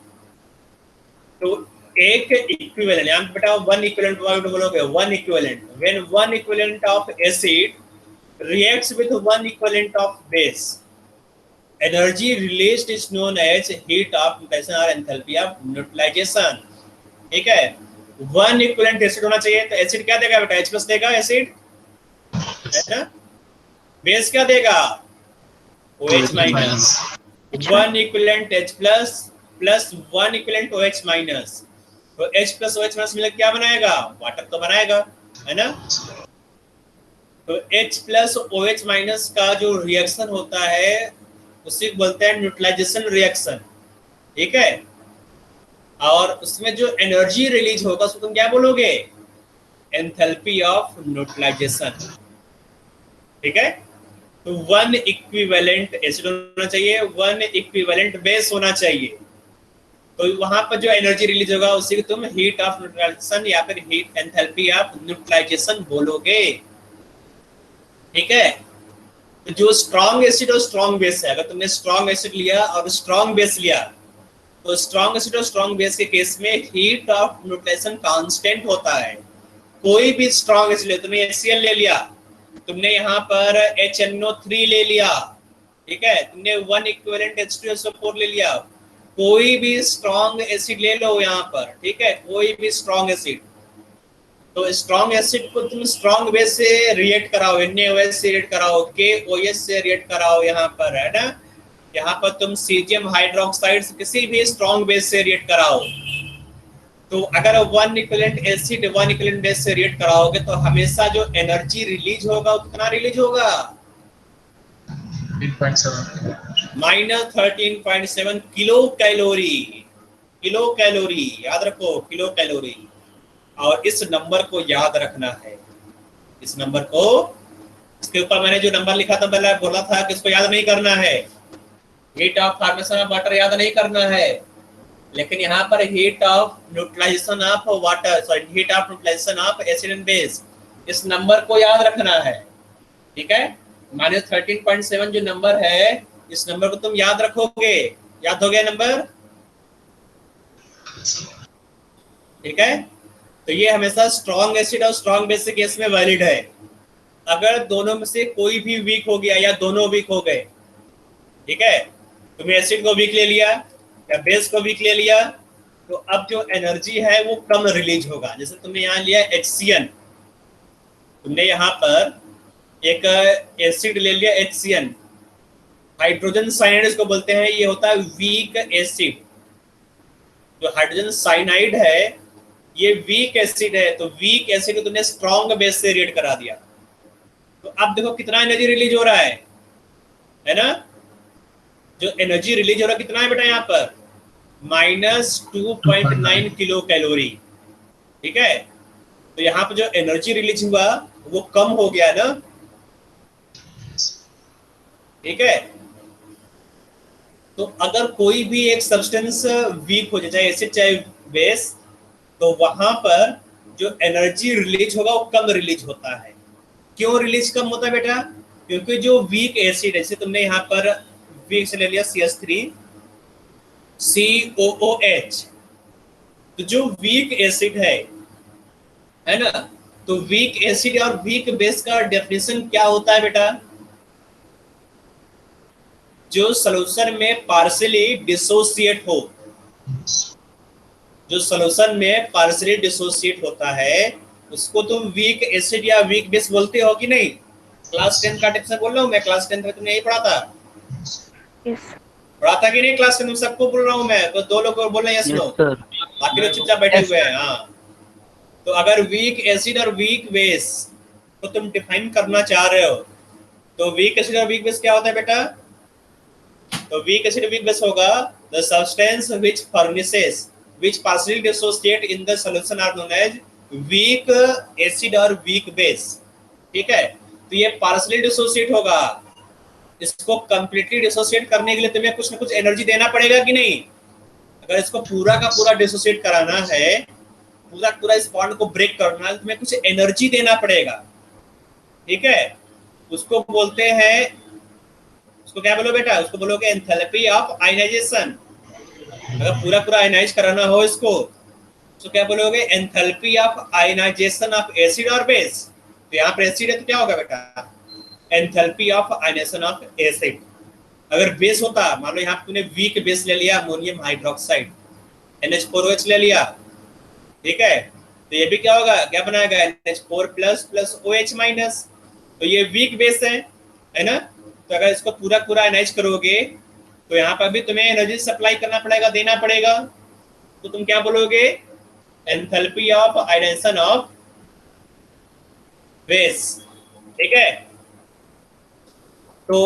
तो एक इक्विवेलेंट, यहाँ बेटा वन इक्विवेलेंट बोलोगे, one equivalent, when one equivalent of acid reacts with one equivalent of base, energy released is known as heat of neutralisation और एंथैल्पी ऑफ न्यूट्रलाइजेशन, ठीक है। वन इक्विवेलेंट एसिड होना चाहिए, तो एसिड क्या देगा बेटा, H+ देगा एसिड, है ना। बेस क्या देगा, OH-, one equivalent H+ plus one equivalent OH-, तो H+ OH- मिलकर क्या बनाएगा, वाटर तो बनाएगा, है ना। तो H+ OH- का जो रिएक्शन होता है उसी को बोलते हैं न्यूट्रलाइजेशन रिएक्शन, ठीक है। और उसमें जो एनर्जी रिलीज होगा उसको तुम क्या बोलोगे, एंथैल्पी ऑफ न्यूट्रलाइजेशन, ठीक है। तो वन इक्विवेलेंट एसिड होना चाहिए, वन इक्विवेलेंट बेस होना चाहिए, तो वहां पर जो एनर्जी रिलीज होगा उसी को तुम हीट ऑफ न्यूट्रलाइजेशन या फिर हीट एंथैल्पी ऑफ न्यूट्रलाइजेशन बोलोगे, ठीक है। तो जो स्ट्रॉन्ग एसिड और स्ट्रॉन्ग बेस है, अगर तुमने स्ट्रॉन्ग एसिड लिया और स्ट्रॉन्ग बेस लिया, तो स्ट्रॉन्ग एसिड और स्ट्रॉन्ग बेस के केस में हीट ऑफ न्यूट्रलाइजेशन कांस्टेंट होता है। कोई भी स्ट्रॉन्ग एसिड ले, तुमने HCl ले लिया तुमने यहाँ पर HNO3 ले लिया, ठीक है, तुमने 1 इक्विवेलेंट H2SO4 ले लिया, कोई भी स्ट्रॉन्ग एसिड ले लो यहाँ पर, ठीक है, कोई भी स्ट्रॉन्ग एसिड, तो स्ट्रॉन्ग एसिड को तुम स्ट्रॉन्ग बेस से रिएक्ट कराओ, NaOH से रिएक्ट कराओ, KOH से रिएक्ट कराओ, यहाँ पर है ना, यहाँ पर तुम सीजियम हाइड्रोक्साइड किसी भी स्ट्रॉन्ग बेस से रिएक्ट कराओ, तो अगर 1 इक्विवेलेंट एसिड 1 इक्विवेलेंट बेस से रिएक्ट कराओगे तो हमेशा जो एनर्जी रिलीज होगा वो कितना रिलीज होगा, 13.7. -13.7 किलो कैलोरी, किलो कैलोरी, याद रखो किलो कैलोरी। और इस नंबर को याद रखना है, इस नंबर को, इसके ऊपर मैंने जो नंबर लिखा था पहले बोला था कि इसको याद नहीं करना है, heat of formation of water याद नहीं करना है, लेकिन यहाँ पर heat of neutralisation of water, sorry heat of neutralisation of acid and base, इस नंबर को याद रखना है, ठीक है। -13.7 जो नंबर है, इस नंबर को तुम याद रखोगे, याद हो गया नंबर, ठीक है। तो ये हमेशा स्ट्रॉन्ग एसिड और स्ट्रॉन्ग बेस के केस में वैलिड है। अगर दोनों में से कोई भी वीक हो गया या दोनों वीक हो गए, ठीक है, तुमने एसिड को वीक ले लिया या बेस को वीक ले लिया, तो अब जो एनर्जी है वो कम रिलीज होगा। जैसे तुमने यहाँ लिया HCN, तुमने यहाँ पर एक एसिड ले लिया HCN, हाइड्रोजन साइनाइड इसको बोलते हैं, ये होता है वीक एसिड। जो हाइड्रोजन साइनाइड है ये वीक एसिड है, तो वीक एसिड को तुमने स्ट्रॉन्ग बेस से रिएक्ट करा दिया, तो अब देखो कितना एनर्जी रिलीज हो रहा है ना, जो एनर्जी रिलीज हो रहा है कितना है बेटा यहाँ पर, -2.9 किलो कैलोरी, ठीक है। तो यहाँ पर जो एनर्जी रिलीज हुआ वो कम हो गया ना, ठीक है। तो अगर कोई भी एक सब्सटेंस वीक हो जाए, चाहे एसिड चाहे बेस, तो वहां पर जो एनर्जी रिलीज होगा वो कम रिलीज होता है। क्यों रिलीज कम होता है बेटा, क्योंकि जो वीक एसिड है, जैसे तुमने यहाँ पर वीक से ले लिया CH3 COOH, तो जो वीक एसिड है ना, तो वीक एसिड और वीक बेस का डेफिनेशन क्या होता है बेटा, जो सॉल्यूशन में पार्शियली डिसोसिएट हो, जो सॉल्यूशन में पार्शियली डिसोसिएट होता है उसको तुम वीक एसिड या वीक बेस बोलते हो कि नहीं। क्लास 10 का टिप्स बोल रहा हूँ मैं, क्लास 10 में तुमने यही पढ़ा था, पढ़ा था कि नहीं क्लास 10 में, सबको बोल रहा हूँ मैं, तो दो लोग बोल रहे हैं यस नो, बाकी लोग चुपचाप बैठे हुए हैं। हाँ, तो अगर वीक एसिड और वीक बेस को तुम डिफाइन करना चाह रहे हो, तो वीक एसिड और वीक बेस क्या होता है बेटा, तो वीक एसिड वीक बेस होगा the substance which furnaces which partially dissociate in the solution are known as weak acid और weak base, ठीक है। तो ये partially dissociate होगा, इसको completely dissociate करने के लिए तुम्हें कुछ ना कुछ एनर्जी देना पड़ेगा कि नहीं। अगर इसको पूरा का पूरा dissociate कराना है, पूरा पूरा इस बॉन्ड को ब्रेक करना है, तुम्हें कुछ एनर्जी देना पड़ेगा, ठीक है। उसको बोलते हैं, उसको क्या बोलो बेटा, उसको बोलोगे एंथैल्पी ऑफ आयनाइजेशन। अगर पूरा पूरा आयनाइज कराना हो इसको तो क्या बोलोगे, enthalpy of ionisation of acid और बेस। तो यहाँ पर एसिड है तो क्या होगा बेटा, enthalpy of ionisation of acid. अगर बेस होता, मान लो यहाँ पे तूने वीक बेस ले लिया, अमोनियम हाइड्रोक्साइड NH4OH ले लिया, ठीक है, तो ये भी क्या होगा, क्या बनाएगा, NH4 प्लस OH माइनस, तो ये वीक बेस है ना। तो अगर इसको पूरा पूरा आयनाइज करोगे तो यहाँ पर भी तुम्हें एनर्जी सप्लाई करना पड़ेगा, देना पड़ेगा, तो तुम क्या बोलोगे, enthalpy of ionisation of base, ठीक है। तो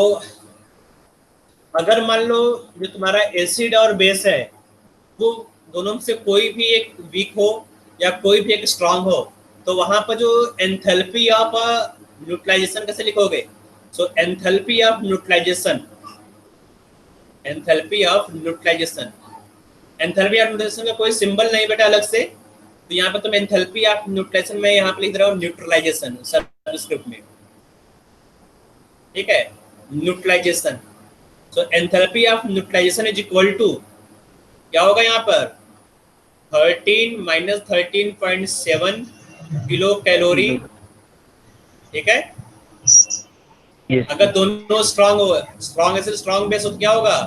अगर मान लो जो तुम्हारा एसिड और बेस है वो दोनों में से कोई भी एक वीक हो या कोई भी एक स्ट्रांग हो, तो वहां पर जो एंथैल्पी ऑफ न्यूट्रलाइजेशन कैसे लिखोगे, so enthalpy of neutralization, enthalpy of neutralization, enthalpy of neutralization का कोई सिंबल नहीं बेटा अलग से, तो यहाँ पर तुम एंथैल्पी ऑफ न्यूट्रलाइजेशन में यहाँ पे लिख रहे हो न्यूट्रलाइजेशन सबस्क्रिप्ट में, ठीक है, neutralisation. So enthalpy of neutralisation is equal to क्या होगा यहाँ पर 13 - 13.7 किलो कैलोरी, ठीक है। Yes. अगर दोनों स्ट्रांग हो, स्ट्रांग एसिड स्ट्रांग बेस, तो क्या होगा?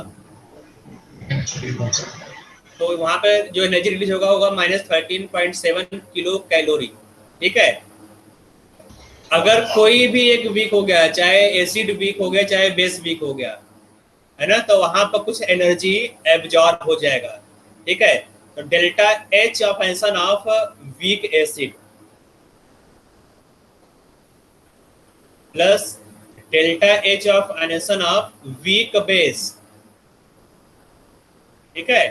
तो वहां पे जो एनर्जी रिलीज होगा -13.7 किलो कैलोरी। ठीक है। अगर कोई भी एक वीक हो गया, चाहे एसिड वीक हो गया चाहे बेस वीक हो गया, है ना, तो वहां पर कुछ एनर्जी एब्जॉर्ब हो जाएगा। ठीक है। तो delta H of ionization of weak acid plus delta H of ionization of weak base. ठीक है।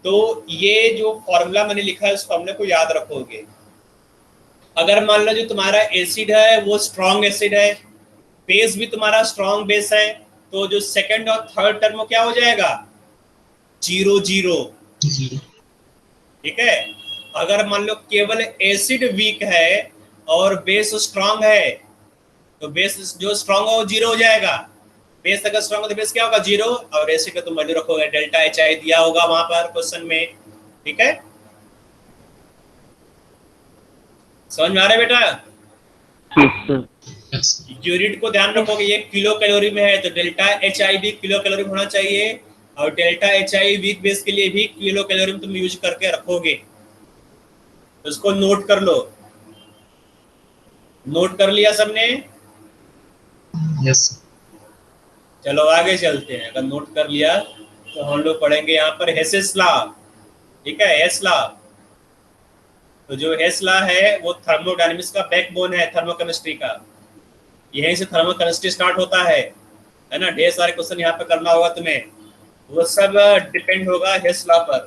तो ये जो फॉर्मूला मैंने लिखा है, उस फॉर्मूले को याद रखोगे। अगर मान लो जो तुम्हारा एसिड है वो स्ट्रॉन्ग एसिड है, बेस भी तुम्हारा स्ट्रॉन्ग बेस है, तो जो सेकंड और थर्ड टर्म क्या हो जाएगा? 0 0। ठीक है। अगर मान लो केवल एसिड वीक है और बेस स्ट्रॉन्ग है, तो बेस जो स्ट्रॉन्ग हो 0 हो जाएगा। बेस अगर स्ट्रॉन्ग हो तो बेस क्या होगा? 0। और एसिड का तुम वैल्यू रखोगे डेल्टा एच आई दिया होगा वहां पर क्वेश्चन में। ठीक है, समझ में आ रहा है बेटा? Yes, sir. यूनिट को ध्यान रखोगे, ये किलो कैलोरी में है, तो डेल्टा एच आई भी किलो कैलोरी में होना चाहिए, और delta H I weak base के लिए भी किलो कैलोरी में तुम यूज करके रखोगे। तो इसको नोट कर लो। नोट कर लिया सबने? Yes. चलो आगे चलते हैं। अगर नोट कर लिया तो हम लोग पढ़ेंगे यहाँ पर हेसेस लॉ। ठीक है, हेस लॉ। तो जो हेस लॉ है वो थर्मोडायनेमिक्स का बैकबोन है, थर्मोकेमिस्ट्री का। यहीं से थर्मोकेमिस्ट्री स्टार्ट होता है ना। ढेर सारे क्वेश्चन यहाँ पे करना होगा तुम्हें, वो सब डिपेंड होगा हेस लॉ पर।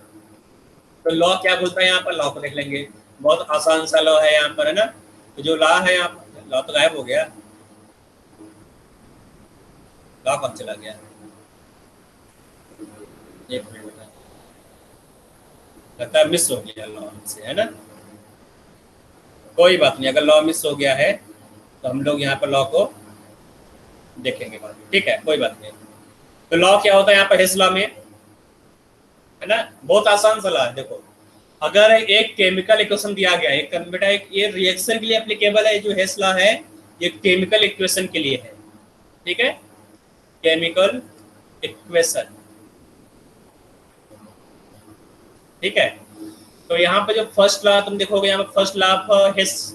तो लॉ क्या बोलता है यहाँ पर, लॉ को देख लेंगे। बहुत आसान सा लॉ है यहाँ पर, है ना। तो जो लॉ है यहाँ, लॉ तो गायब हो गया, लॉ कब चला गया? एक मिनट बेटा, लगता है मिस हो गया लॉ से, है ना। कोई बात नहीं, अगर लॉ मिस हो गया है तो हम लोग यहाँ पर लॉ को देखेंगे बाद में। ठीक है, कोई बात नहीं। तो लॉ क्या होता है यहाँ पर हेस लॉ में, है ना। बहुत आसान सा लॉ है। देखो, अगर एक केमिकल इक्वेशन दिया गया है, एक बेटा एक ये रिएक्शन के लिए एप्लीकेबल है, जो हेस लॉ है ये केमिकल इक्वेशन के लिए है। ठीक है, केमिकल इक्वेशन। ठीक है। तो यहाँ पर जो फर्स्ट लॉ तुम देखोगे, यहाँ पर फर्स्ट लॉ ऑफ हेस,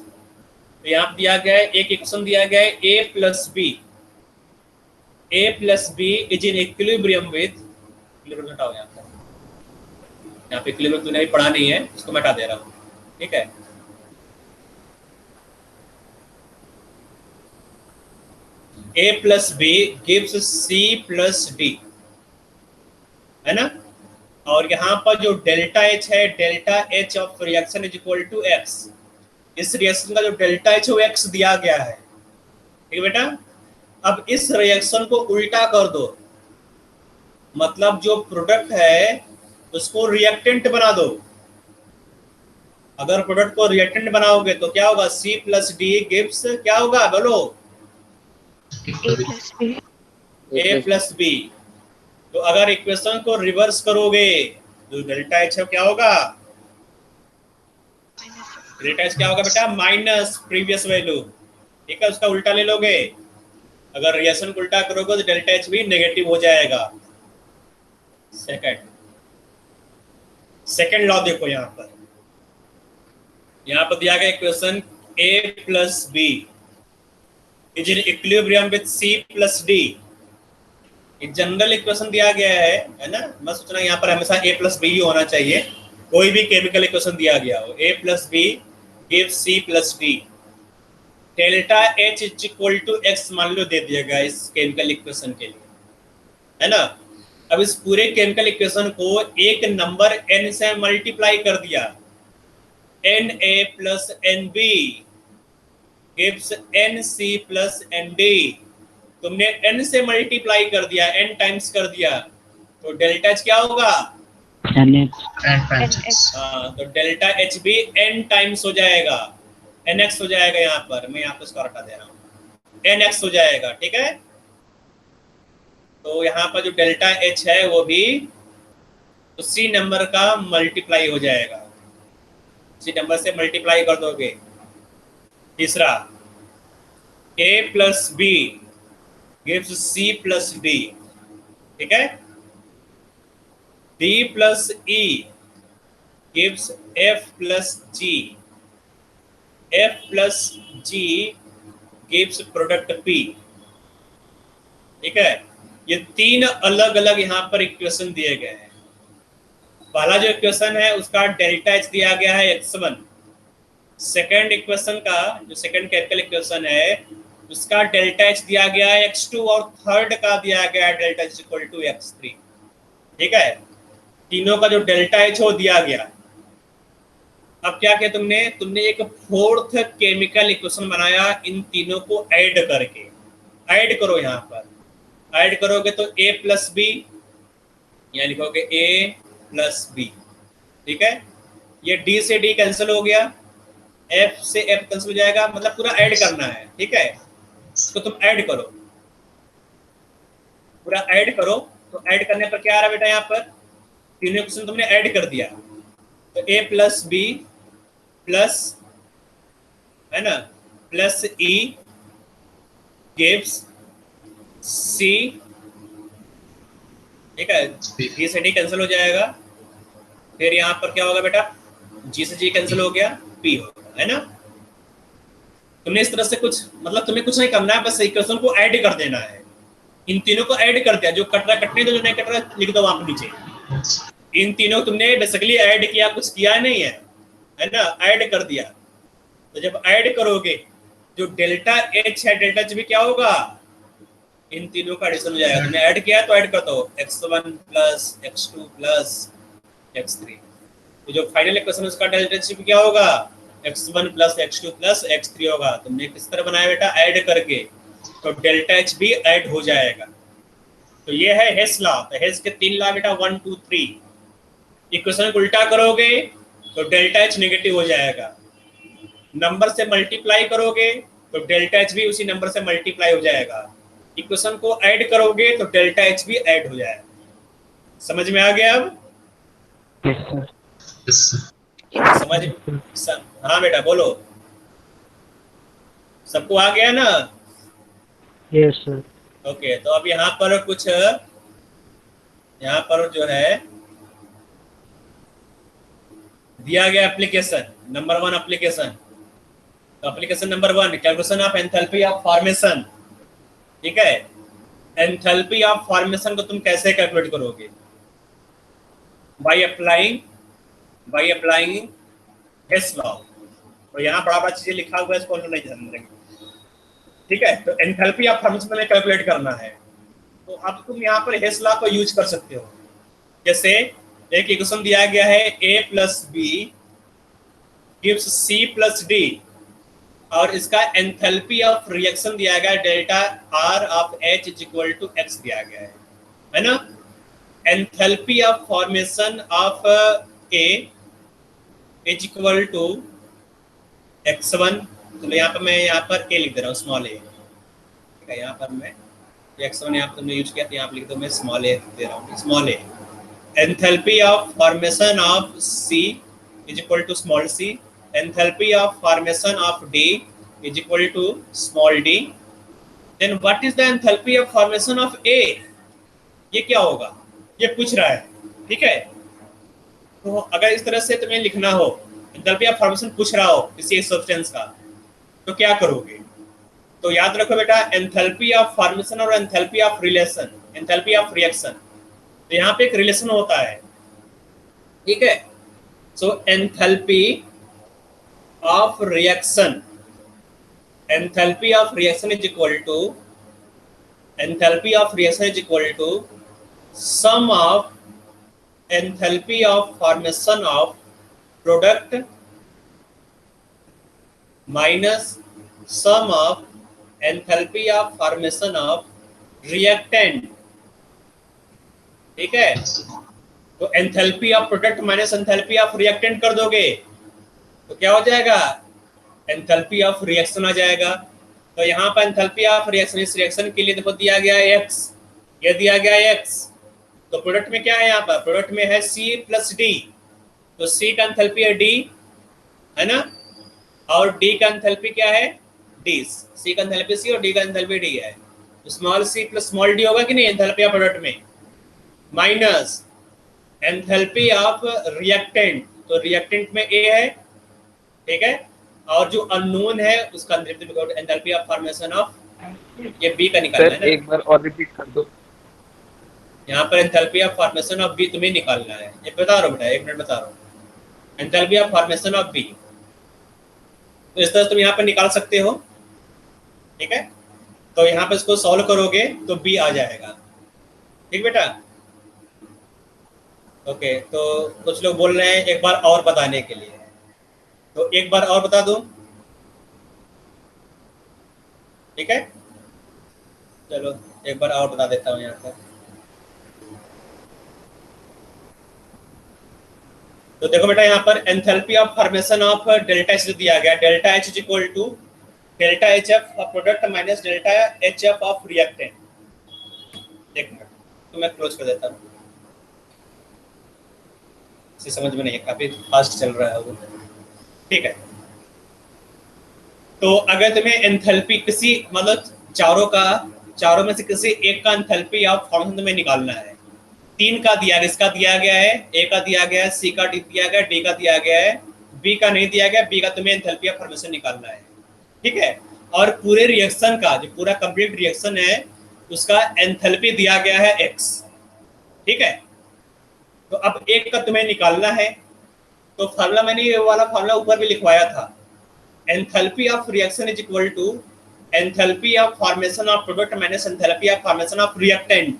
तो यहाँ पर दिया गया है, एक इक्वेशन दिया गया है a plus B is in equilibrium with, equilibrium हटाओ यहाँ पे इक्विलिब्रियम तूने पढ़ा नहीं है, इसको मैं हटा दे रहा हूँ। ठीक है, a plus B gives c plus D, है ना। और यहाँ पर जो डेल्टा एच है, delta H of reaction is equal to X. इस रिएक्शन का जो डेल्टा एच है वो एक्स दिया गया है। ठीक है बेटा। अब इस रिएक्शन को उल्टा कर दो, मतलब जो प्रोडक्ट है उसको रिएक्टेंट बना दो। अगर प्रोडक्ट को रिएक्टेंट बनाओगे तो क्या होगा? C प्लस डी गिव्स क्या होगा, बोलो? A plus B. तो अगर इक्वेशन को रिवर्स करोगे तो डेल्टा एच क्या होगा? डेल्टा एच क्या होगा बेटा? Minus previous value. ठीक है, उसका उल्टा ले लोगे। अगर रिएक्शन को उल्टा करोगे तो डेल्टा एच भी नेगेटिव हो जाएगा। सेकंड लॉ देखो, यहाँ पर दिया गया equation a plus B is in equilibrium with c plus D. General equation दिया गया है ना। मैं सोचना यहाँ पर हमेशा a प्लस बी ही होना चाहिए, कोई भी केमिकल इक्वेशन दिया गया हो। a plus B gives c plus D, delta H is equal to X मान लो दे दिया गया इस केमिकल इक्वेशन के लिए, है ना। अब इस पूरे केमिकल इक्वेशन को एक नंबर n से मल्टीप्लाई कर दिया, Na plus Nb gives Nc plus Nd। तुमने n से मल्टीप्लाई कर दिया, n टाइम्स कर दिया, तो डेल्टा एच क्या होगा? तो डेल्टा एच भी n टाइम्स हो जाएगा, nx हो जाएगा। यहाँ पर मैं यहाँ पर इसको हटा दे रहा हूँ, nx हो जाएगा। ठीक है, तो यहाँ पर जो डेल्टा एच है वो भी उसी नंबर का मल्टीप्लाई हो जाएगा, उसी नंबर से मल्टीप्लाई कर दोगे। तीसरा, a plus B gives C plus D, ठीक है। D plus E gives F plus G, F plus G gives product P, ठीक है। ये तीन अलग अलग यहाँ पर इक्वेशन दिए गए हैं। पहला जो इक्वेशन है उसका डेल्टा एच दिया गया है x1। सेकेंड इक्वेशन का जो सेकेंड केमिकल इक्वेशन है उसका डेल्टा एच दिया गया है x2, और थर्ड का दिया गया है delta H equal to x3, ठीक है। तीनों का जो डेल्टा एच हो दिया गया। अब क्या किया तुमने एक फोर्थ केमिकल इक्वेशन बनाया इन तीनों को ऐड करके। ऐड करो, यहाँ पर ऐड करोगे तो a प्लस बी, यहाँ लिखोगे a प्लस बी, ठीक है। ये d से d कैंसिल हो गया, f से f कैंसिल हो जाएगा, मतलब पूरा ऐड करना है, ठीक है। तो तुम ऐड करो, पूरा ऐड करो। तो ऐड करने पर क्या आ रहा है बेटा, यहाँ पर तीनों क्वेश्चन तुमने ऐड कर दिया। तो a प्लस बी प्लस, है ना, प्लस e गिव्स c, ठीक है। d से d कैंसिल हो जाएगा, फिर यहाँ पर क्या होगा बेटा, g से g कैंसिल हो गया, p होगा, है ना। तुमने इस तरह से कुछ, मतलब तुम्हें कुछ नहीं करना है, बस इक्वेशन को ऐड कर देना है। इन तीनों को ऐड कर दिया, जो कट रहा कटने दो, जो नहीं कट रहा लिख दो वहां पर नीचे। इन तीनों तुमने बेसिकली ऐड किया, कुछ किया नहीं है ना, ऐड कर दिया। तो जब ऐड करोगे जो डेल्टा एच है, डेल्टा एच भी क्या होगा, इन तीनों का एडिशन हो जाएगा। तुमने ऐड किया तो ऐड कर दो, x1 plus x2 plus x3। तो जो फाइनल इक्वेशन उसका डेल्टा एच क्या होगा, x1 plus x2 plus x3 होगा। तुमने किस तरह बनाया बेटा, ऐड करके, तो डेल्टा एच भी ऐड हो जाएगा। तो ये है हेस लॉ। तो हेस के 3 लॉ बेटा, 1 2 3। इक्वेशन को उल्टा करोगे तो डेल्टा एच नेगेटिव हो जाएगा। नंबर से मल्टीप्लाई करोगे तो डेल्टा एच भी उसी नंबर से मल्टीप्लाई हो जाएगा। इक्वेशन को ऐड करोगे तो डेल्टा एच भी ऐड हो जाएगा। समझ में आ गया अब? Yes, sir. समझ, हाँ बेटा बोलो, सबको आ गया ना? Yes sir. ओके, तो अब यहाँ पर कुछ, यहाँ पर जो है दिया गया एप्लीकेशन नंबर 1 एप्लीकेशन। तो application number 1, calculation of enthalpy of formation, ठीक है। एंथैल्पी ऑफ फॉर्मेशन को तुम कैसे कैलकुलेट करोगे? By applying Hess law. और यहाँ बड़ा बड़ा चीजें लिखा हुआ है, इसको नहीं समझेंगे, ठीक है। तो एंथैल्पी ऑफ फॉर्मेशन में कैलकुलेट करना है, तो अब तुम यहाँ पर हेस लॉ को यूज कर सकते हो। जैसे एक इक्वेशन दिया गया है a plus B gives c plus D, और इसका एंथैल्पी ऑफ रिएक्शन दिया गया है delta R of H is equal to x दिया गया है ना। Enthalpy of formation of A is equal to x1। तो यहाँ पर A लिख दे रहा हूँ, स्मॉल a, ठीक है। यहाँ पर मैं x1 यहाँ पर तुमने यूज किया, तो यहाँ पर लिख दो, मैं स्मॉल a दे रहा हूँ, small a। Enthalpy of formation of C is equal to small c। enthalpy of formation of D is equal to small d. Then what is the enthalpy of formation of A? ये क्या होगा, ये पूछ रहा है, ठीक है। तो अगर इस तरह से तुम्हें लिखना हो, enthalpy of formation पूछ रहा हो किसी सब्सटेंस का, तो क्या करोगे? तो याद रखो बेटा, enthalpy of formation और enthalpy of relation, enthalpy of reaction, तो यहाँ पे एक रिलेशन होता है, ठीक है। So enthalpy of reaction is equal to sum of enthalpy of formation of product minus sum of enthalpy of formation of reactant, ठीक है। तो enthalpy of product minus enthalpy of reactant कर दोगे तो क्या हो जाएगा, एंथैल्पी ऑफ रिएक्शन आ जाएगा। तो यहाँ पर एंथैल्पी ऑफ रिएक्शन, इस रिएक्शन के लिए देखो दिया गया है x, ये दिया गया है x। तो प्रोडक्ट में क्या है, यहाँ पर प्रोडक्ट में है C प्लस D, तो C का एंथैल्पी है D, है ना, और D का एंथैल्पी क्या है D, C का एंथैल्पी C और D का एंथैल्पी D है। Small c plus small d होगा कि नहीं एंथैल्पी ऑफ प्रोडक्ट में, माइनस एंथैल्पी ऑफ रिएक्टेंट, तो रिएक्टेंट में ए है, ठीक है, और जो अननोन है उसका एंथैल्पी ऑफ फॉर्मेशन ऑफ, ये बी का निकालना सर है ना। एक बार और रिपीट कर दो। यहाँ पर enthalpy of formation of B तुम्हें निकालना है, ये बता रहा हूँ बेटा, 1 मिनट बता रहा हूँ। Enthalpy of formation of B, तो इस तरह तुम यहाँ पर निकाल सकते हो, ठीक है। तो यहाँ पर इसको सॉल्व करोगे तो बी आ जाएगा, ठीक बेटा। ओके, तो कुछ लोग बोल रहे हैं एक बार और बताने के लिए, तो एक बार और बता दूं, ठीक है। चलो एक बार और बता देता हूँ यहाँ पर। तो देखो बेटा यहाँ पर enthalpy of formation of delta H दिया गया, delta H is equal to delta H F of product minus delta H F of reactant. एक मिनट तो मैं क्लोज कर देता हूँ, इसे समझ में नहीं है, काफी फास्ट चल रहा है वो, ठीक है। तो अगर तुम्हें एंथैल्पी किसी मतलब चारों में से किसी एक का एंथैल्पी ऑफ फॉर्मेशन तुम्हें निकालना है, 3 का दिया गया, इसका दिया गया है, ए का दिया गया है, सी का दिया गया है, डी का दिया गया है, बी का नहीं दिया गया, बी का तुम्हें एंथैल्पी ऑफ फॉर्मेशन निकालना है, ठीक है। और पूरे रिएक्शन का जो पूरा कंप्लीट रिएक्शन है उसका एंथैल्पी दिया गया है x, ठीक है। तो अब एक का तुम्हें निकालना है, तो फार्मूला मैंने ये वाला फार्मूला ऊपर भी लिखवाया था, enthalpy of reaction is equal to enthalpy of formation of product minus enthalpy of formation of reactant.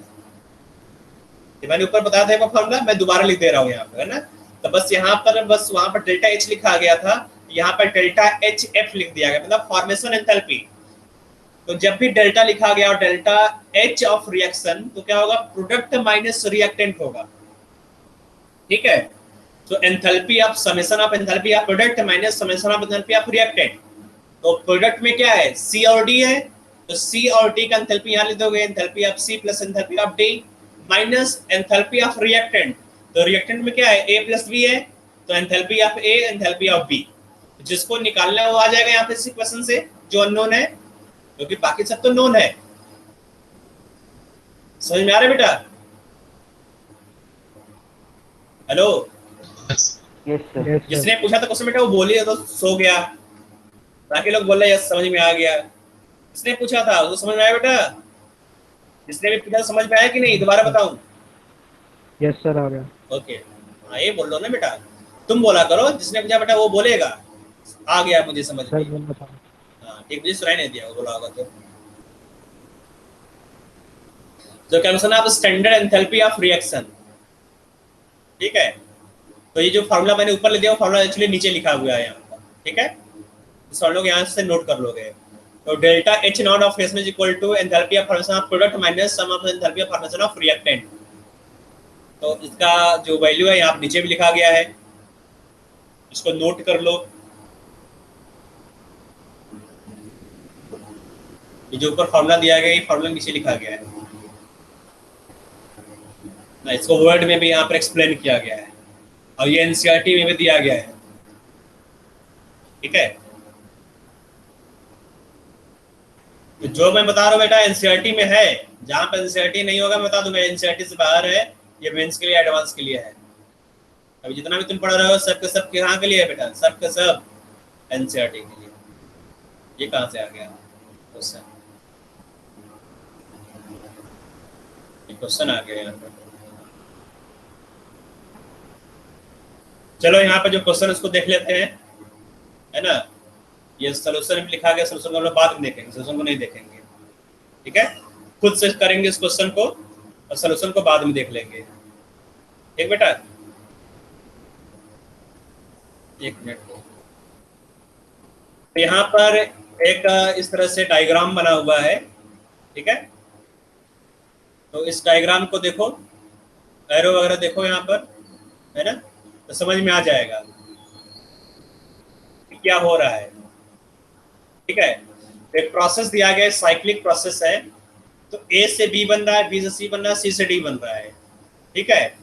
मैंने ऊपर बताया था फार्मूला, मैं दोबारा लिख दे रहा हूँ यहाँ पर, है ना। तो बस यहाँ पर बस वहां पर डेल्टा एच लिखा गया था, यहाँ पर डेल्टा एच एफ लिख दिया गया, मतलब फॉर्मेशन एंथैल्पी। तो जब भी डेल्टा लिखा गया और डेल्टा एच ऑफ रिएक्शन, तो क्या होगा, प्रोडक्ट माइनस रिएक्टेंट होगा, ठीक है। तो enthalpy of summation of enthalpy of product minus summation of enthalpy of reactant. तो प्रोडक्ट में क्या है, सी और डी है, तो सी और डी का एंथैल्पी यहाँ लिख दोगे, enthalpy of C plus enthalpy of D minus enthalpy of reactant. तो रिएक्टेंट में क्या है, ए प्लस बी है, तो enthalpy of A enthalpy of B, जिसको निकालना है वो आ जाएगा यहाँ पे इस इक्वेशन से, जो अननोन है, क्योंकि बाकी सब तो नोन है। समझ में आ रहा है बेटा? Hello, yes sir. जिसने पूछा था क्वेश्चन बेटा वो बोलिए तो सो गया, बाकी लोग बोल रहे हैं समझ में आ गया। जिसने पूछा था वो समझ में आया बेटा? जिसने भी पूछा समझ में आया कि नहीं, दोबारा बताऊं? यस सर आ गया। ओके, हाँ ये बोल लो ना बेटा, तुम बोला करो, जिसने पूछा बेटा वो बोलेगा आ गया मुझे समझ सर में। बोलना था। हाँ ठीक, मुझे सुनाई नहीं दिया वो बोला होगा तो calculation of standard enthalpy of reaction, ठीक है। तो ये जो फार्मूला मैंने ऊपर ले दिया वो फार्मूला एक्चुअली नीचे लिखा हुआ है यहाँ पर, ठीक है। तो लोग यहाँ से नोट कर लोगे। तो delta H naught of reaction is equal to enthalpy of formation of product minus sum of enthalpy of formation of reactant. तो इसका जो वैल्यू है यहाँ नीचे भी लिखा गया है, इसको नोट कर लो। ये जो ऊपर फार्मूला दिया गया ये फार्मूला नीचे लिखा गया है ना, इसको वर्ड में भी यहाँ पर एक्सप्लेन किया गया है और ये एनसीईआरटी में भी दिया गया है, ठीक है। तो जो मैं बता रहा हूँ बेटा एनसीईआरटी में है, जहाँ पर एनसीईआरटी नहीं होगा मैं बता दूंगा एनसीईआरटी से बाहर है, ये मेंस के लिए एडवांस के लिए है। अभी जितना भी तुम पढ़ रहे हो सब के सब कहाँ के लिए है बेटा, सब के सब एनसीईआरटी के लिए। ये कहाँ से आ गया क्वेश्चन, क्वेश्चन आ गया यहाँ पर। चलो यहाँ पे जो क्वेश्चन उसको देख लेते हैं, है ना। ये सॉल्यूशन भी लिखा गया, सॉल्यूशन को हम लोग बाद में देखेंगे, सॉल्यूशन को नहीं देखेंगे, ठीक है। खुद से करेंगे इस क्वेश्चन को और सॉल्यूशन को बाद में देख लेंगे, ठीक बेटा। एक मिनट, तो यहाँ पर एक इस तरह से डायग्राम बना हुआ है, ठीक है। तो इस डायग्राम को देखो, एरो वगैरह देखो यहाँ पर, है ना, तो समझ में आ जाएगा कि क्या हो रहा है, ठीक है। एक प्रोसेस दिया गया है, साइक्लिक प्रोसेस है। तो ए से बी बन रहा है, बी से सी बन रहा है, सी से डी बन रहा है, ठीक है।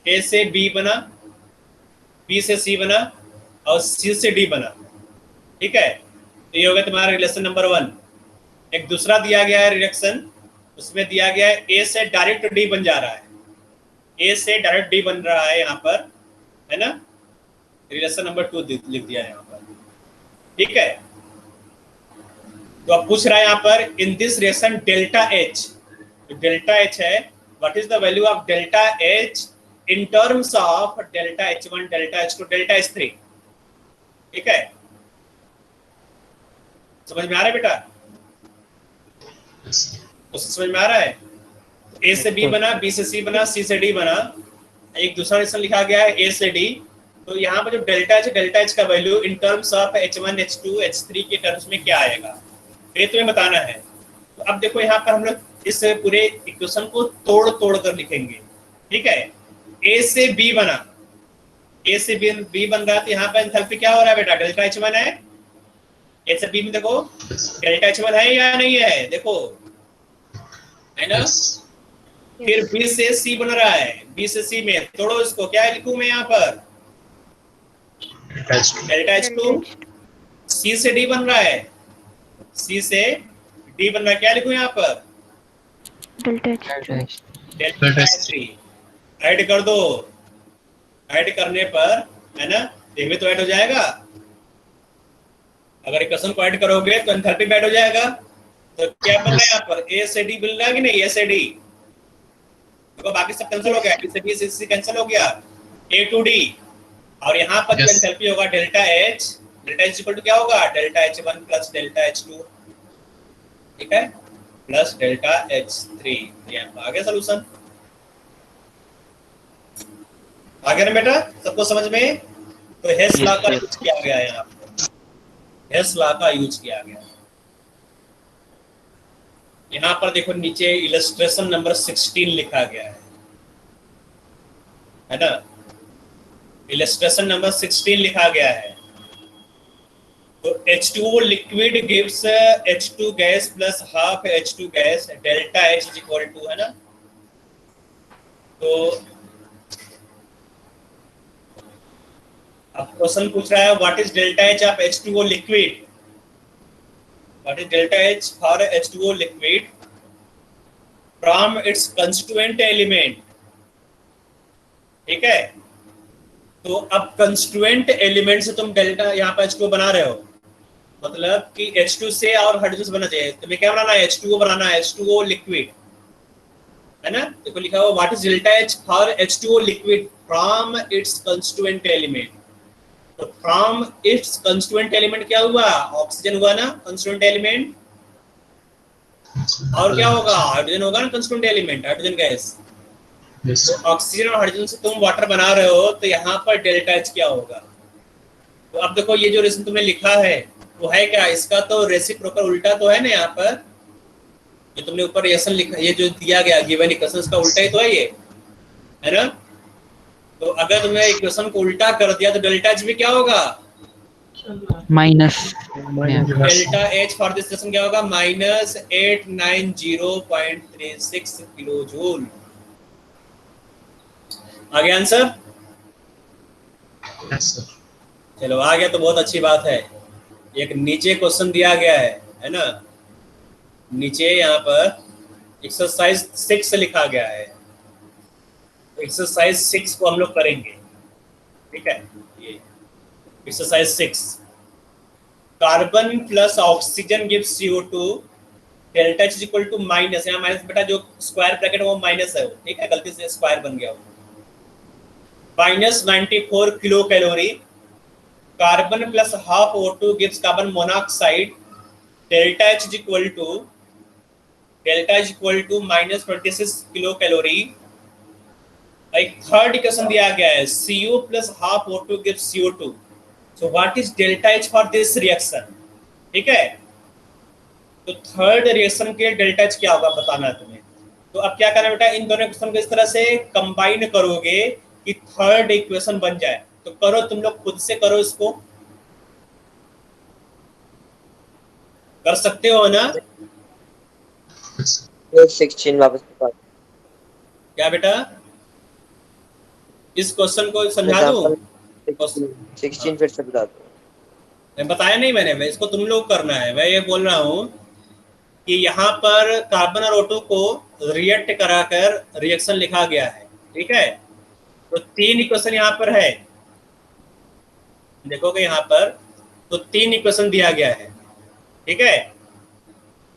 ए से बी बना, बी से सी बना और सी से डी बना, ठीक है। तो ये हो गया तुम्हारा रिलेशन नंबर 1, एक दूसरा दिया गया है रिएक्शन, उसमें दिया गया है ए से डायरेक्ट डी बन जा रहा है, ए से डायरेक्ट डी बन रहा है यहाँ पर, है ना। रिलेशन नंबर 2 लिख दिया है यहाँ पर, ठीक है। तो अब पूछ रहा है यहाँ पर in this reaction delta H, delta H है, what is the value of delta H in terms of delta H one, delta H two, delta H three, ठीक है। समझ में आ रहा है बेटा? तो समझ में आ रहा है? ए से बी बना, बी से सी बना, सी से डी बना, एक दूसरा रिएक्शन लिखा गया है ए से डी। तो यहाँ पर जो डेल्टा एच का value in terms of H1, H2, H3 के टर्म्स में क्या आएगा, ये तुम्हें बताना है। तो अब देखो यहाँ पर हम लोग इस पूरे इक्वेशन को तोड़ कर लिखेंगे, ठीक है। ए से बी बना, ए से बी बन रहा है, तो यहाँ पर एंथैल्पी क्या हो रहा है बेटा, डेल्टा H1 है। ए से बी में देखो डेल्टा H1 है या नहीं है, देखो, है ना। फिर बी से सी बन रहा है, बी से सी में तोड़ो इसको, क्या लिखूं मैं यहाँ पर, डेल्टा H2। सी से डी बन रहा है, सी से डी बन रहा है, क्या लिखूं यहाँ पर, डेल्टा H3। ऐड कर दो, ऐड करने पर, है ना, ये भी तो ऐड हो जाएगा। अगर इक्वेशन को ऐड करोगे तो एंथैल्पी ऐड हो जाएगा। तो क्या बन रहा है यहाँ पर, ए से डी मिल रहा है कि नहीं, ए से डी, तो बाकी सब कैंसिल हो गया, बी से बी से सी कैंसिल हो गया, ए टू डी, और यहाँ पर जो एंथैल्पी होगा डेल्टा एच इक्वल टू क्या होगा, delta H1 plus delta H2, ठीक है, प्लस डेल्टा H3। आ गया सॉल्यूशन, आ गया ना बेटा, सबको समझ में? तो हेस लॉ का यूज किया गया है, यहाँ पर हेस लॉ का यूज किया गया। यहाँ पर देखो नीचे इलस्ट्रेशन नंबर 16 लिखा गया है ना, इलस्ट्रेशन नंबर 16 लिखा गया है। तो H2O liquid gives H2 gas plus half H2 gas, delta H is equal to, है ना। तो अब क्वेश्चन पूछ रहा है what is delta H of H2O liquid, what is delta H for H2O liquid from its constituent element, ठीक है। तो अब कंस्टिट्यूएंट एलिमेंट से तुम डेल्टा यहाँ पर H2O बना रहे हो, मतलब कि H2 से और हाइड्रोजन से बनना चाहिए, तुम्हें क्या बनाना है, H2O बनाना है, H2O लिक्विड, है ना। देखो लिखा हुआ what is delta H for H2O liquid from its constituent element. तो फ्रॉम इट्स कंस्टिट्यूएंट एलिमेंट क्या हुआ, ऑक्सीजन हुआ ना कंस्टिट्यूएंट एलिमेंट, और क्या होगा, हाइड्रोजन होगा ना कंस्टिट्यूएंट एलिमेंट, हाइड्रोजन गैस। तो ऑक्सीजन और हाइड्रोजन से तुम वाटर बना रहे हो, तो यहाँ पर डेल्टा H क्या होगा। तो अब देखो ये जो रिएक्शन तुमने लिखा है वो है क्या, इसका तो रेसिप्रोकल उल्टा तो है ना, यहाँ पर जो तुमने ऊपर रिएक्शन लिखा, ये जो दिया गया गिवन इक्वेशन का उल्टा ही तो है ये, है ना। तो अगर तुमने इक्वेशन को उल्टा कर दिया तो डेल्टा H भी क्या होगा, minus, delta H for this reaction क्या होगा, माइनस 890.36 किलो जूल। आ गया आंसर? Yes sir. चलो आ गया तो बहुत अच्छी बात है। एक नीचे क्वेश्चन दिया गया है ना, नीचे यहाँ पर एक्सरसाइज 6 लिखा गया है, एक्सरसाइज 6 को हम लोग करेंगे, ठीक है। ये exercise 6, carbon plus oxygen gives CO2, delta H equal to minus, यहाँ माइनस बेटा जो स्क्वायर ब्रैकेट वो माइनस है, ठीक है, गलती से स्क्वायर बन गया वो, minus 94 kilo calorie. Carbon plus half O2 gives carbon monoxide, delta H equal to minus 26 kilo calorie. एक थर्ड इक्वेशन दिया गया है, CO plus half O2 gives CO2, so what is delta H for this reaction, ठीक है। तो थर्ड रिएक्शन के डेल्टा H क्या होगा बताना है तुम्हें। तो अब क्या करना बेटा, इन दोनों इक्वेशन को इस तरह से कंबाइन करोगे कि थर्ड इक्वेशन बन जाए। तो करो तुम लोग खुद से करो, इसको कर सकते हो ना। 16 वापस बता क्या बेटा, इस क्वेश्चन को समझा दूं, 16 फिर से बता दो। मैं बताया नहीं मैंने, मैं इसको तुम लोग करना है, मैं ये बोल रहा हूँ कि यहाँ पर कार्बन और O2 को रिएक्ट कराकर रिएक्शन लिखा गया है, ठीक है। तो 3 इक्वेशन यहाँ पर है, देखोगे यहाँ पर तो 3 इक्वेशन दिया गया है, ठीक है।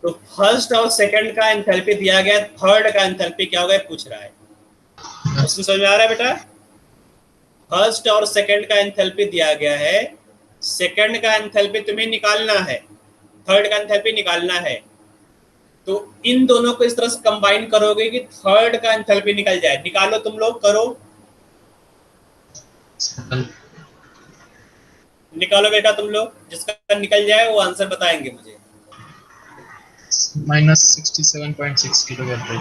तो फर्स्ट और सेकंड का एंथैल्पी दिया गया, थर्ड का एंथैल्पी क्या होगा पूछ रहा है। क्वेश्चन समझ में आ रहा है बेटा? फर्स्ट और सेकंड का एंथैल्पी दिया गया है, सेकंड का एंथैल्पी तुम्हें निकालना है, थर्ड का एंथैल्पी निकालना है। तो इन दोनों को इस तरह से कंबाइन करोगे कि थर्ड का एंथैल्पी निकल जाए। निकालो तुम लोग, करो, निकालो बेटा तुम लोग, जिसका निकल जाए वो आंसर बताएंगे मुझे। -67.6 किलोकैलोरी।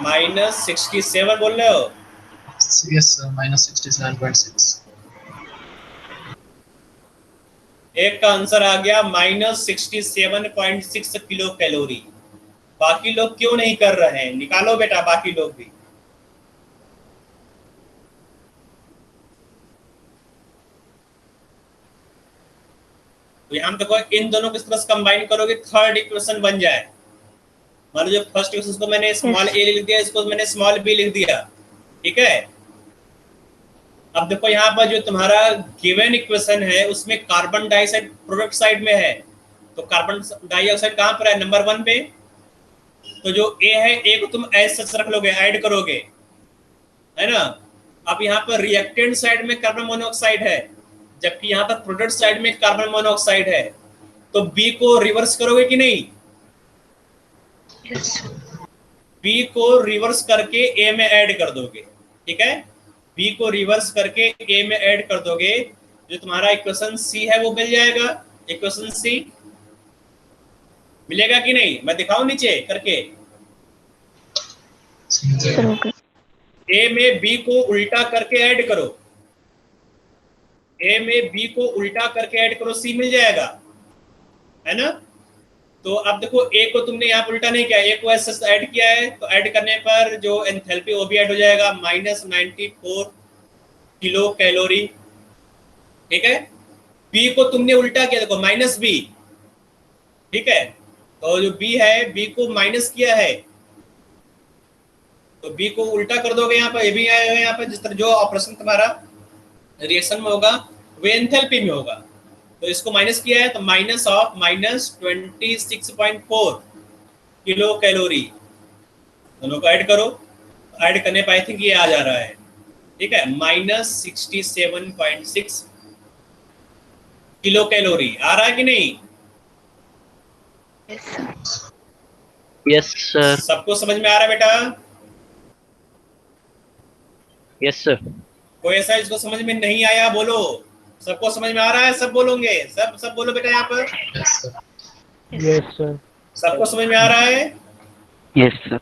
-67 बोल रहे हो? Yes sir, -67.6। एक का आंसर आ गया -67.6 किलो कैलोरी। बाकी लोग क्यों नहीं कर रहे हैं? निकालो बेटा बाकी लोग भी। तो यहाँ देखो, इन दोनों को इस तरह से कंबाइन करोगे, थर्ड इक्वेशन बन जाए। मान लो जो फर्स्ट इक्वेशन को मैंने स्मॉल a लिख दिया, इसको मैंने स्मॉल b लिख दिया, ठीक है। अब देखो यहाँ पर जो तुम्हारा गिवन इक्वेशन है उसमें कार्बन डाइऑक्साइड प्रोडक्ट साइड में है, तो कार्बन डाइऑक्साइड कहाँ पर है? नंबर 1 पे। तो जो a है, a को तुम एज सच रख लोगे, ऐड करोगे, है ना। अब यहाँ पर रिएक्टेंट साइड में कार्बन मोनोऑक्साइड है, जबकि यहाँ पर प्रोडक्ट साइड में कार्बन मोनोऑक्साइड है। तो B को रिवर्स करोगे कि नहीं? B को रिवर्स करके A में ऐड कर दोगे, ठीक है। B को रिवर्स करके A में ऐड कर दोगे, जो तुम्हारा इक्वेशन C है वो मिल जाएगा। इक्वेशन C मिलेगा कि नहीं? मैं दिखाऊं नीचे करके। A में B को उल्टा करके ऐड करो, A में B को उल्टा करके ऐड करो, C मिल जाएगा, है ना। तो अब देखो A को तुमने यहाँ पर उल्टा नहीं किया, A को ऐसे ऐड किया है, तो ऐड करने पर जो एंथैल्पी वो भी ऐड हो जाएगा, -94 किलो कैलोरी, ठीक है। B को तुमने उल्टा किया, देखो -B, ठीक है। तो जो B है, B को माइनस किया है, तो B को उल्टा कर दोगे यहाँ पर, ये भी आया है यहाँ पर। जिस तरह जो ऑपरेशन तुम्हारा रिएक्शन में होगा वो एंथैल्पी में होगा। तो इसको माइनस किया है, तो -26.4 किलो कैलोरी, दोनों को ऐड करो। ऐड करने पर आई थिंक ये आ जा रहा है, ठीक है, -67.6 किलो कैलोरी। आ रहा है कि नहीं? Yes sir. सबको समझ में आ रहा है बेटा? Yes sir. कोई ऐसा इसको समझ में नहीं आया बोलो। सबको समझ में आ रहा है? सब बोलोगे? सब बोलो बेटा यहाँ पर। Yes sir. सबको समझ में आ रहा है? Yes sir.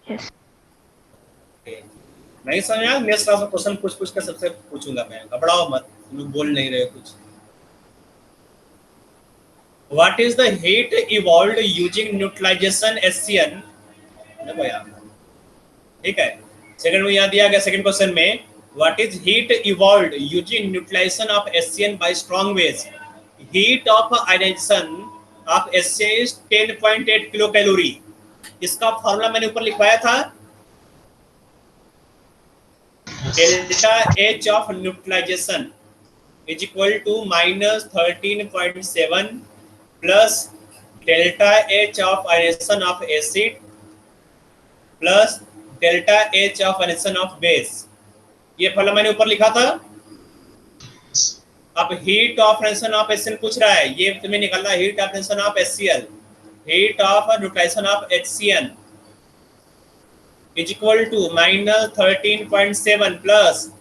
यस। नहीं समझ में आया? नेक्स्ट क्लास में क्वेश्चन पूछ कर सबसे पूछूंगा मैं, घबराओ मत, तुम लोग बोल नहीं रहे कुछ। What is the heat evolved using neutralization HCN? देखो यहाँ, ठीक है। सेकंड में यहाँ दिया गया, सेकंड क्वेश्चन में, What is heat evolved using neutralization of HCN by strong base? Heat of ionization of HCN is 10.8 kilo calorie. इसका फॉर्मूला मैंने ऊपर लिखवाया था, delta H of neutralization is equal to -13.7 plus delta H of ionization of acid plus delta H of ionization of base। ये फॉर्मूला मैंने ऊपर लिखा था। अब heat of ionization of HCl पूछ रहा है, ये तुम्हें निकालना है। Heat of ionization of HCl, heat of neutralisation of HCN is equal to -13.7 plus,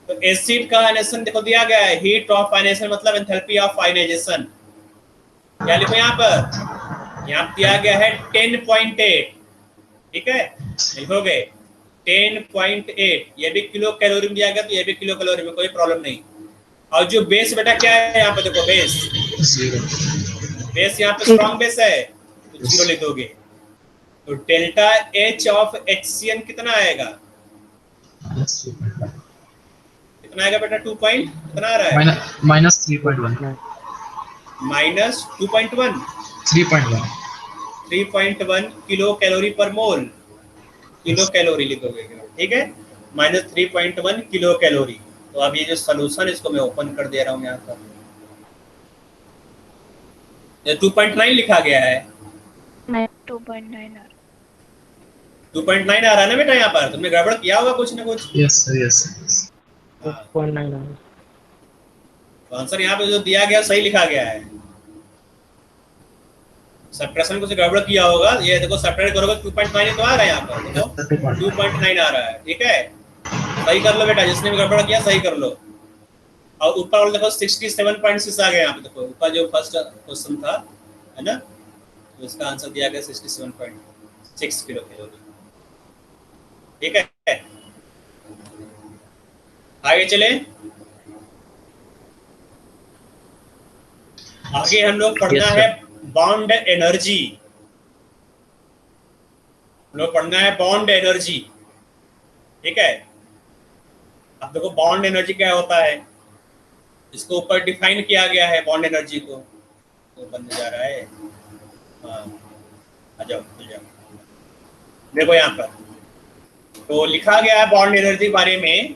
तो एसिड का आयनाइजेशन देखो दिया गया है, हीट ऑफ आयनाइजेशन मतलब एंथैल्पी ऑफ आयनाइजेशन। क्या लिखो यहाँ पर? यहाँ दिया गया है 10.8, ठीक है, लिखोगे 10.8। ये भी किलो कैलोरी में दिया गया, तो ये भी किलो कैलोरी में, कोई प्रॉब्लम नहीं। और जो बेस बेटा क्या है यहाँ पे देखो, बेस यहाँ पे स्ट्रॉन्ग बेस है, तो 0 लिख दोगे। तो डेल्टा H ऑफ HCN कितना आएगा? कितना आएगा बेटा? 2 कितना आ रहा है? -3.1। -2.1। 3.1 3.1 किलो कैलोरी पर मोल, किलो कैलोरी लिखोगे, ठीक है, -3.1 किलो कैलोरी। तो अब ये जो सोल्यूशन इसको मैं ओपन कर दे रहा हूँ यहाँ पर, 2.9 लिखा गया है, 2.9 2.9 आ रहा है ना बेटा यहाँ पर, तुमने गड़बड़ किया होगा कुछ ना कुछ। yes sir yes sir 2.9 तो आंसर यहाँ पे जो दिया गया सही लिखा गया है, सब्ट्रैक्शन कुछ गड़बड़ किया होगा, ये देखो सब्ट्रैक्ट करोगे 2.9 तो आ रहा है यहाँ पर, देखो 2.9 आ रहा है, ठीक है, सही कर लो बेटा, जिसने भी गड़बड़ किया सही कर लो। और ऊपर वाले देखो 67.6 आ गया यहाँ पे, देखो ऊपर जो फर्स्ट क्वेश्चन था है ना, तो इसका आंसर दिया गया 67.6 किलो कैलोरी, ठीक है। आगे चले, आगे हम लोग पढ़ना Yes, sir. है बॉन्ड एनर्जी, हम लोग पढ़ना है बॉन्ड एनर्जी, ठीक है। अब देखो बॉन्ड एनर्जी क्या होता है, इसको ऊपर डिफाइन किया गया है बॉन्ड एनर्जी को, तो बनने जा रहा है, हाँ आ जाओ खुल जाओ, देखो यहाँ पर तो लिखा गया है बॉन्ड एनर्जी के बारे में,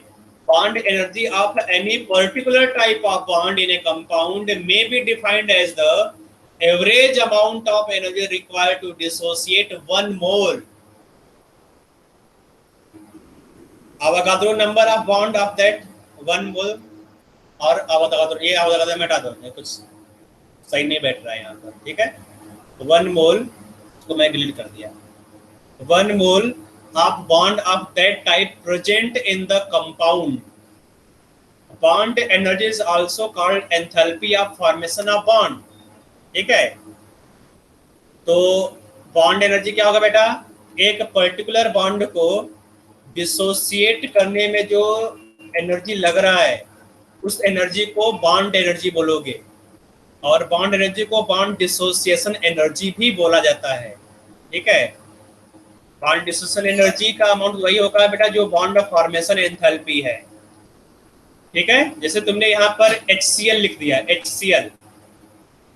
bond energy of any particular type of bond in a compound may be defined as the average amount of energy required to dissociate 1 mole. Avogadro number of bond of that 1 mole, और Avogadro ये Avogadro में हटा दो, ये कुछ सही नहीं बैठ रहा है यहाँ पर, ठीक है। 1 mole को मैं डिलीट कर दिया, 1 mole of bond of that type present in the compound. Bond energy is also called enthalpy of formation of bond, ठीक है। तो बॉन्ड एनर्जी क्या होगा बेटा, एक पर्टिकुलर बॉन्ड को डिसोसिएट करने में जो एनर्जी लग रहा है उस एनर्जी को बॉन्ड एनर्जी बोलोगे, और बॉन्ड एनर्जी को बॉन्ड डिसोसिएशन एनर्जी भी बोला जाता है, ठीक है। बॉन्ड डिसोसिएशन एनर्जी का अमाउंट वही होगा बेटा जो बॉन्ड फॉर्मेशन एंथैल्पी है, ठीक है। जैसे तुमने यहाँ पर HCl लिख दिया, HCl,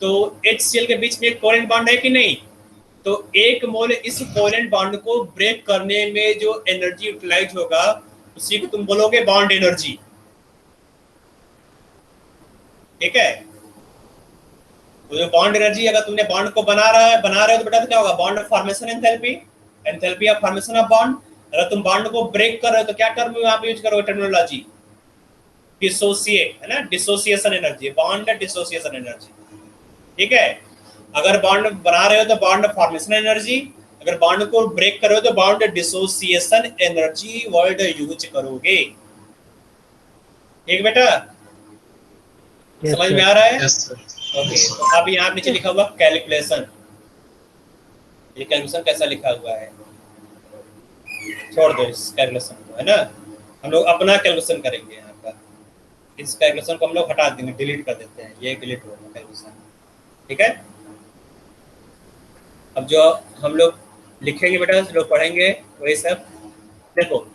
तो HCl के बीच में एक कोवेलेंट बॉन्ड है कि नहीं, तो 1 मोल इस कोवेलेंट बॉन्ड को ब्रेक करने में जो एनर्जी यूटिलाइज होगा उसी को तुम बोलोगे बॉन्ड एनर्जी, ठीक है। तो जो बॉन्ड एनर्जी, अगर तुमने बॉन्ड को बना रहे हो तो बेटा तो क्या होगा, bond formation enthalpy, enthalpy of formation of bond. अगर तुम बॉन्ड को ब्रेक कर रहे हो तो क्या टर्म यहाँ पे यूज करोगे, टर्मिनोलॉजी डिसोसिएट, है ना, dissociation energy, bond dissociation energy, ठीक है। अगर बॉन्ड बना रहे हो तो बॉन्ड फॉर्मेशन एनर्जी, अगर बॉन्ड को ब्रेक कर रहे हो तो bond dissociation energy word use करोगे, ठीक बेटा, समझ में आ रहा है। yes sir ओके, तो अब यहाँ नीचे लिखा हुआ कैलकुलेशन, ये कैलकुलेशन कैसा लिखा हुआ है, छोड़ दो इस कैलकुलेशन को, है ना, हम लोग अपना कैलकुलेशन करेंगे यहाँ पर, इस कैलकुलेशन को हम लोग हटा देंगे, डिलीट कर देते हैं, ये डिलीट होगा कैलकुलेशन, ठीक है। अब जो हम लोग लिखेंगे बेटा, जो पढ़ेंगे वही सब, देखो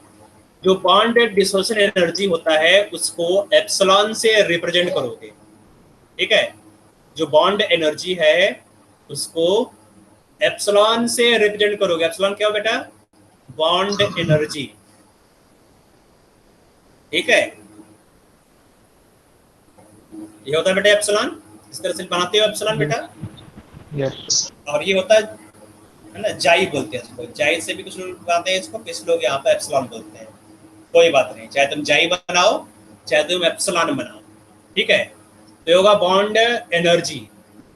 जो बॉन्ड डिसोसिएशन एनर्जी होता है उसको एप्सिलॉन से रिप्रेजेंट करोगे, ठीक है। जो बॉन्ड एनर्जी है उसको एप्सिलॉन से रिप्रेजेंट करोगे, एप्सिलॉन क्या हो बेटा, बॉन्ड एनर्जी, ठीक है। ये होता है बेटा एप्सिलॉन, इस तरह से बनाते हो एप्सिलॉन बेटा, यस। और ये होता है ना जाई बोलते हैं इसको, जाई से भी कुछ लोग बनाते हैं इसको, कुछ लोग यहाँ पे एप्सिलॉन बोलते हैं, कोई बात नहीं, चाहे तुम जाई बनाओ चाहे तुम एप्सिलॉन बनाओ, ठीक है। तो होगा बॉन्ड एनर्जी।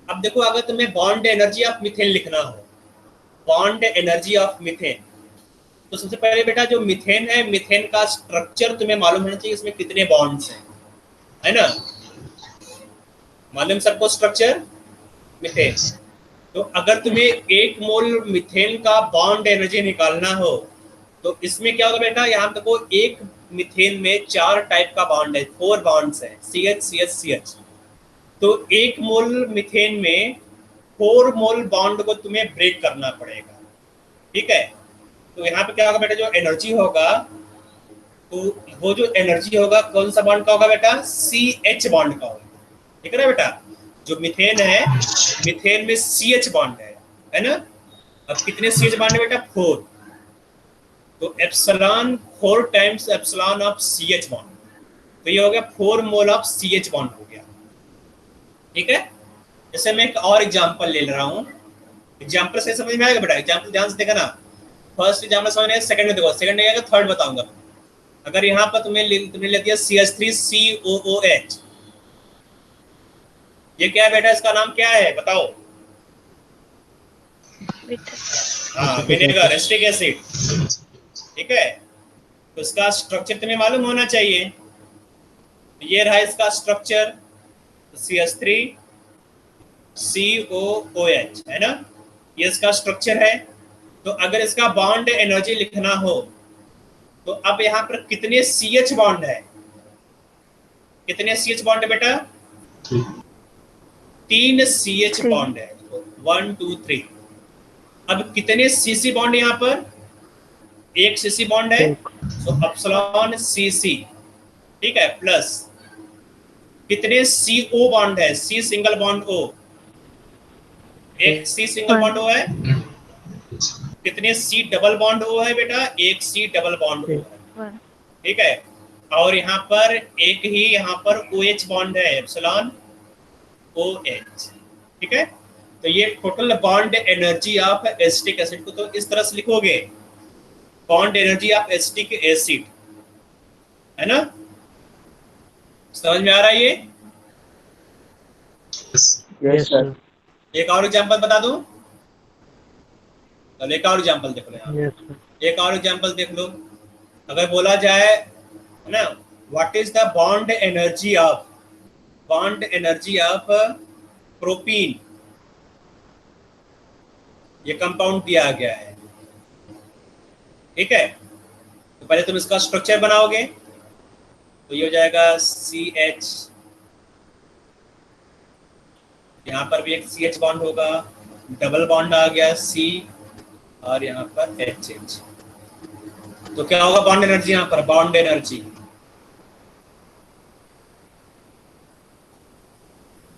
अब देखो अगर तुम्हें बॉन्ड एनर्जी ऑफ मीथेन लिखना हो, बॉन्ड एनर्जी ऑफ मीथेन, तो सबसे पहले बेटा जो मीथेन है, मीथेन का स्ट्रक्चर तुम्हें मालूम होना चाहिए, इसमें कितने बॉन्ड्स हैं, है ना, मालूम सबको स्ट्रक्चर मीथेन। तो अगर तुम्हें 1 मोल मीथेन का बॉन्ड एनर्जी निकालना हो तो इसमें क्या होगा बेटा, यहाँ देखो एक मीथेन में 4 टाइप का बॉन्ड है, 4 बॉन्ड्स है, CH CH CH। तो 1 मोल मीथेन में 4 मोल बॉन्ड को तुम्हें ब्रेक करना पड़ेगा, ठीक है। तो यहाँ पे क्या होगा बेटा, जो एनर्जी होगा तो वो जो एनर्जी होगा कौन सा बॉन्ड का होगा बेटा, CH बॉन्ड का होगा, ठीक है ना बेटा। जो मीथेन है, मीथेन में CH बॉन्ड है ना। अब कितने CH बॉन्ड है बेटा? 4। तो epsilon 4 times epsilon of CH bond, तो ये हो गया 4 मोल ऑफ CH बॉन्ड हो गया। ठीक है, जैसे मैं एक और एग्जांपल ले रहा हूँ। एग्जांपल से समझ में आएगा बेटा? एग्जांपल ध्यान से देखा ना। फर्स्ट एग्जांपल समझ में आया, सेकंड में देखो, सेकंड में आएगा, थर्ड बताऊंगा। अगर यहाँ पर तुमने ले दिया CH3COOH, ये क्या है बेटा? इसका नाम क्या है बताओ? हाँ, विनेगर, एसिटिक एसिड। ठीक है, तो इसका स्ट्रक्चर तुम्हें मालूम होना चाहिए। ये रहा इसका स्ट्रक्चर, CH3COOH है ना, ये इसका स्ट्रक्चर है। तो अगर इसका बॉन्ड एनर्जी लिखना हो तो अब यहाँ पर कितने CH बॉन्ड है? कितने CH बॉन्ड है बेटा? 3 CH बॉन्ड है। 1 2 3। अब कितने CC बॉन्ड यहाँ पर? 1 CC बॉन्ड है, तो एप्सिलॉन CC। ठीक है, प्लस कितने CO बॉन्ड है? C single bond O, 1 C single bond O है। कितने C डबल बॉन्ड O है बेटा? 1 C डबल बॉन्ड O है। ठीक है, और यहाँ पर एक ही यहाँ पर OH बॉन्ड है, एप्सिलॉन OH। ठीक है, तो ये total bond energy of acetic acid को तो इस तरह से लिखोगे, bond energy of acetic acid, है ना। समझ में आ रहा है ये? Yes, sir. एक और एग्जांपल बता दूं? चलो एक और एग्जांपल देख लो यहाँ। Yes, sir. एक और एग्जांपल देख लो। अगर बोला जाए ना, what is the bond energy of propene, ये कंपाउंड दिया गया है। ठीक है, तो पहले तुम इसका स्ट्रक्चर बनाओगे, तो ये हो जाएगा CH, यहाँ पर भी एक CH बॉन्ड होगा, डबल बॉन्ड आ गया C, और यहाँ पर HH। तो क्या होगा बॉन्ड एनर्जी? यहाँ पर बॉन्ड एनर्जी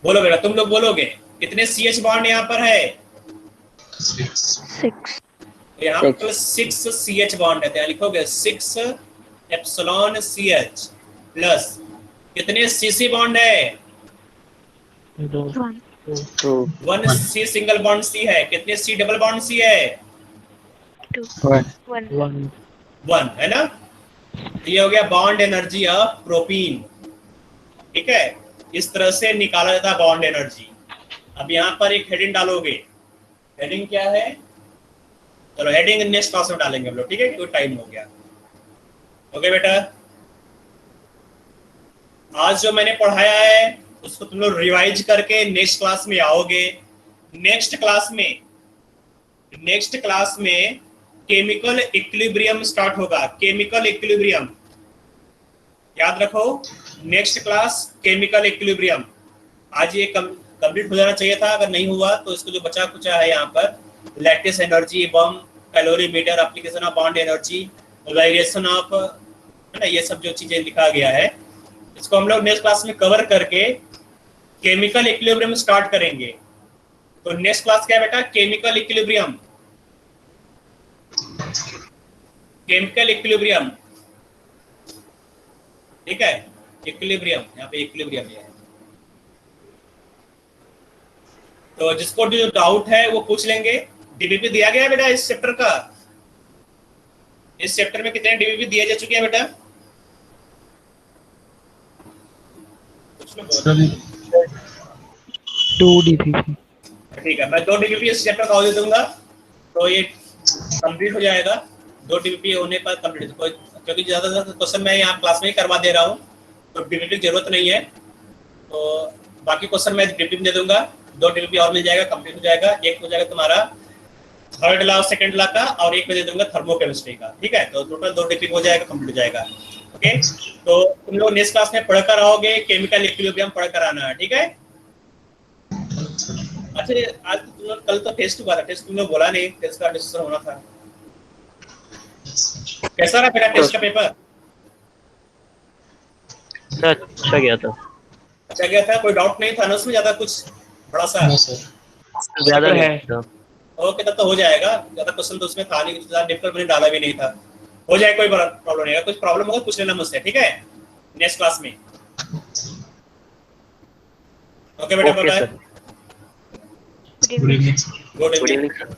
बोलो बेटा, तुम लोग बोलोगे कितने CH बॉन्ड यहाँ पर है? 6। यहाँ पर 6 CH बॉन्ड है, तो लिखोगे 6 एप्सिलॉन CH प्लस कितने CC बॉन्ड है? 1 C सिंगल बॉन्ड C है। कितने C डबल बॉन्ड C है? 1 है ना। तो ये हो गया बॉन्ड एनर्जी ऑफ प्रोपीन। ठीक है, इस तरह से निकाला जाता है बॉन्ड एनर्जी। अब यहाँ पर एक हेडिंग डालोगे। हेडिंग क्या है? चलो हेडिंग नेक्स्ट क्लास में डालेंगे हम लोग। ठीक है, क्योंकि टाइम हो गया। ओके बेटा, आज जो मैंने पढ़ाया है उसको तुम लोग रिवाइज करके नेक्स्ट क्लास में आओगे। नेक्स्ट क्लास में केमिकल इक्विलिब्रियम स्टार्ट होगा। केमिकल इक्विलिब्रियम याद रखो, नेक्स्ट क्लास केमिकल इक्विलिब्रियम। आज ये कंप्लीट हो जाना चाहिए था, अगर नहीं हुआ तो इसको जो बचा कुचा है यहाँ पर, lattice energy, bomb, calorimeter, application of bond energy, variation of, है ना, ये सब जो चीजें लिखा गया है, इसको हम लोग नेक्स्ट क्लास में कवर करके केमिकल इक्विलिब्रियम स्टार्ट करेंगे। तो नेक्स्ट क्लास क्या है बेटा? Chemical equilibrium. केमिकल इक्विलिब्रियम, ठीक है, इक्विलिब्रियम, यहाँ पे इक्विलिब्रियम है। तो जिसको जो डाउट है वो पूछ लेंगे। डीबीपी दिया गया है बेटा इस चैप्टर का। इस चैप्टर में कितने डीबीपी दिए जा चुके हैं बेटा? 2 DPP। ठीक है, मैं 2 डीबीपी इस चैप्टर का दे दूंगा, तो ये कंप्लीट हो जाएगा। 2 डीबीपी होने पर कंप्लीट, क्योंकि ज्यादा क्वेश्चन मैं यहाँ क्लास में ही करवा दे रहा हूँ, तो डीबीपी की जरूरत नहीं है। तो बाकी क्वेश्चन मैं डीबीपी में दे दूंगा। 2 डीबीपी और मिल जाएगा, कंप्लीट हो जाएगा। एक हो जाएगा तुम्हारा थर्ड लॉ, सेकंड लॉ का, और एक में दे दूंगा थर्मोकेमिस्ट्री का। ठीक है, तो टोटल 2 डीबीपी हो जाएगा, कंप्लीट हो जाएगा। ओके, तो तुम लोग नेक्स्ट क्लास में पढ़कर आओगे, केमिकल इक्विलिब्रियम पढ़कर आना है। ठीक है, अच्छा आज तुम लोग, कल तो टेस्ट हुआ था, टेस्ट तुम लोग बोला नहीं, टेस्ट का डिस्कशन होना था। कैसा रहा बेटा टेस्ट का पेपर? अच्छा गया था। अच्छा गया था, कोई डाउट नहीं था ना उसमें ज्यादा कुछ बड़ा सा? No sir. ज्यादा है। ओके, तब तो हो जाएगा, ज्यादा क्वेश्चन तो उसमें था नहीं, ज्यादा डिफिकल्ट मैंने डाला भी नहीं था, हो जाएगा, कोई प्रॉब्लम नहीं है। कुछ प्रॉब्लम होगा पूछ लेना मुझसे, ठीक है, नेक्स्ट क्लास में। ओके बेटा, okay bye. Sir. Good good evening. Evening sir. Good good evening. Evening sir.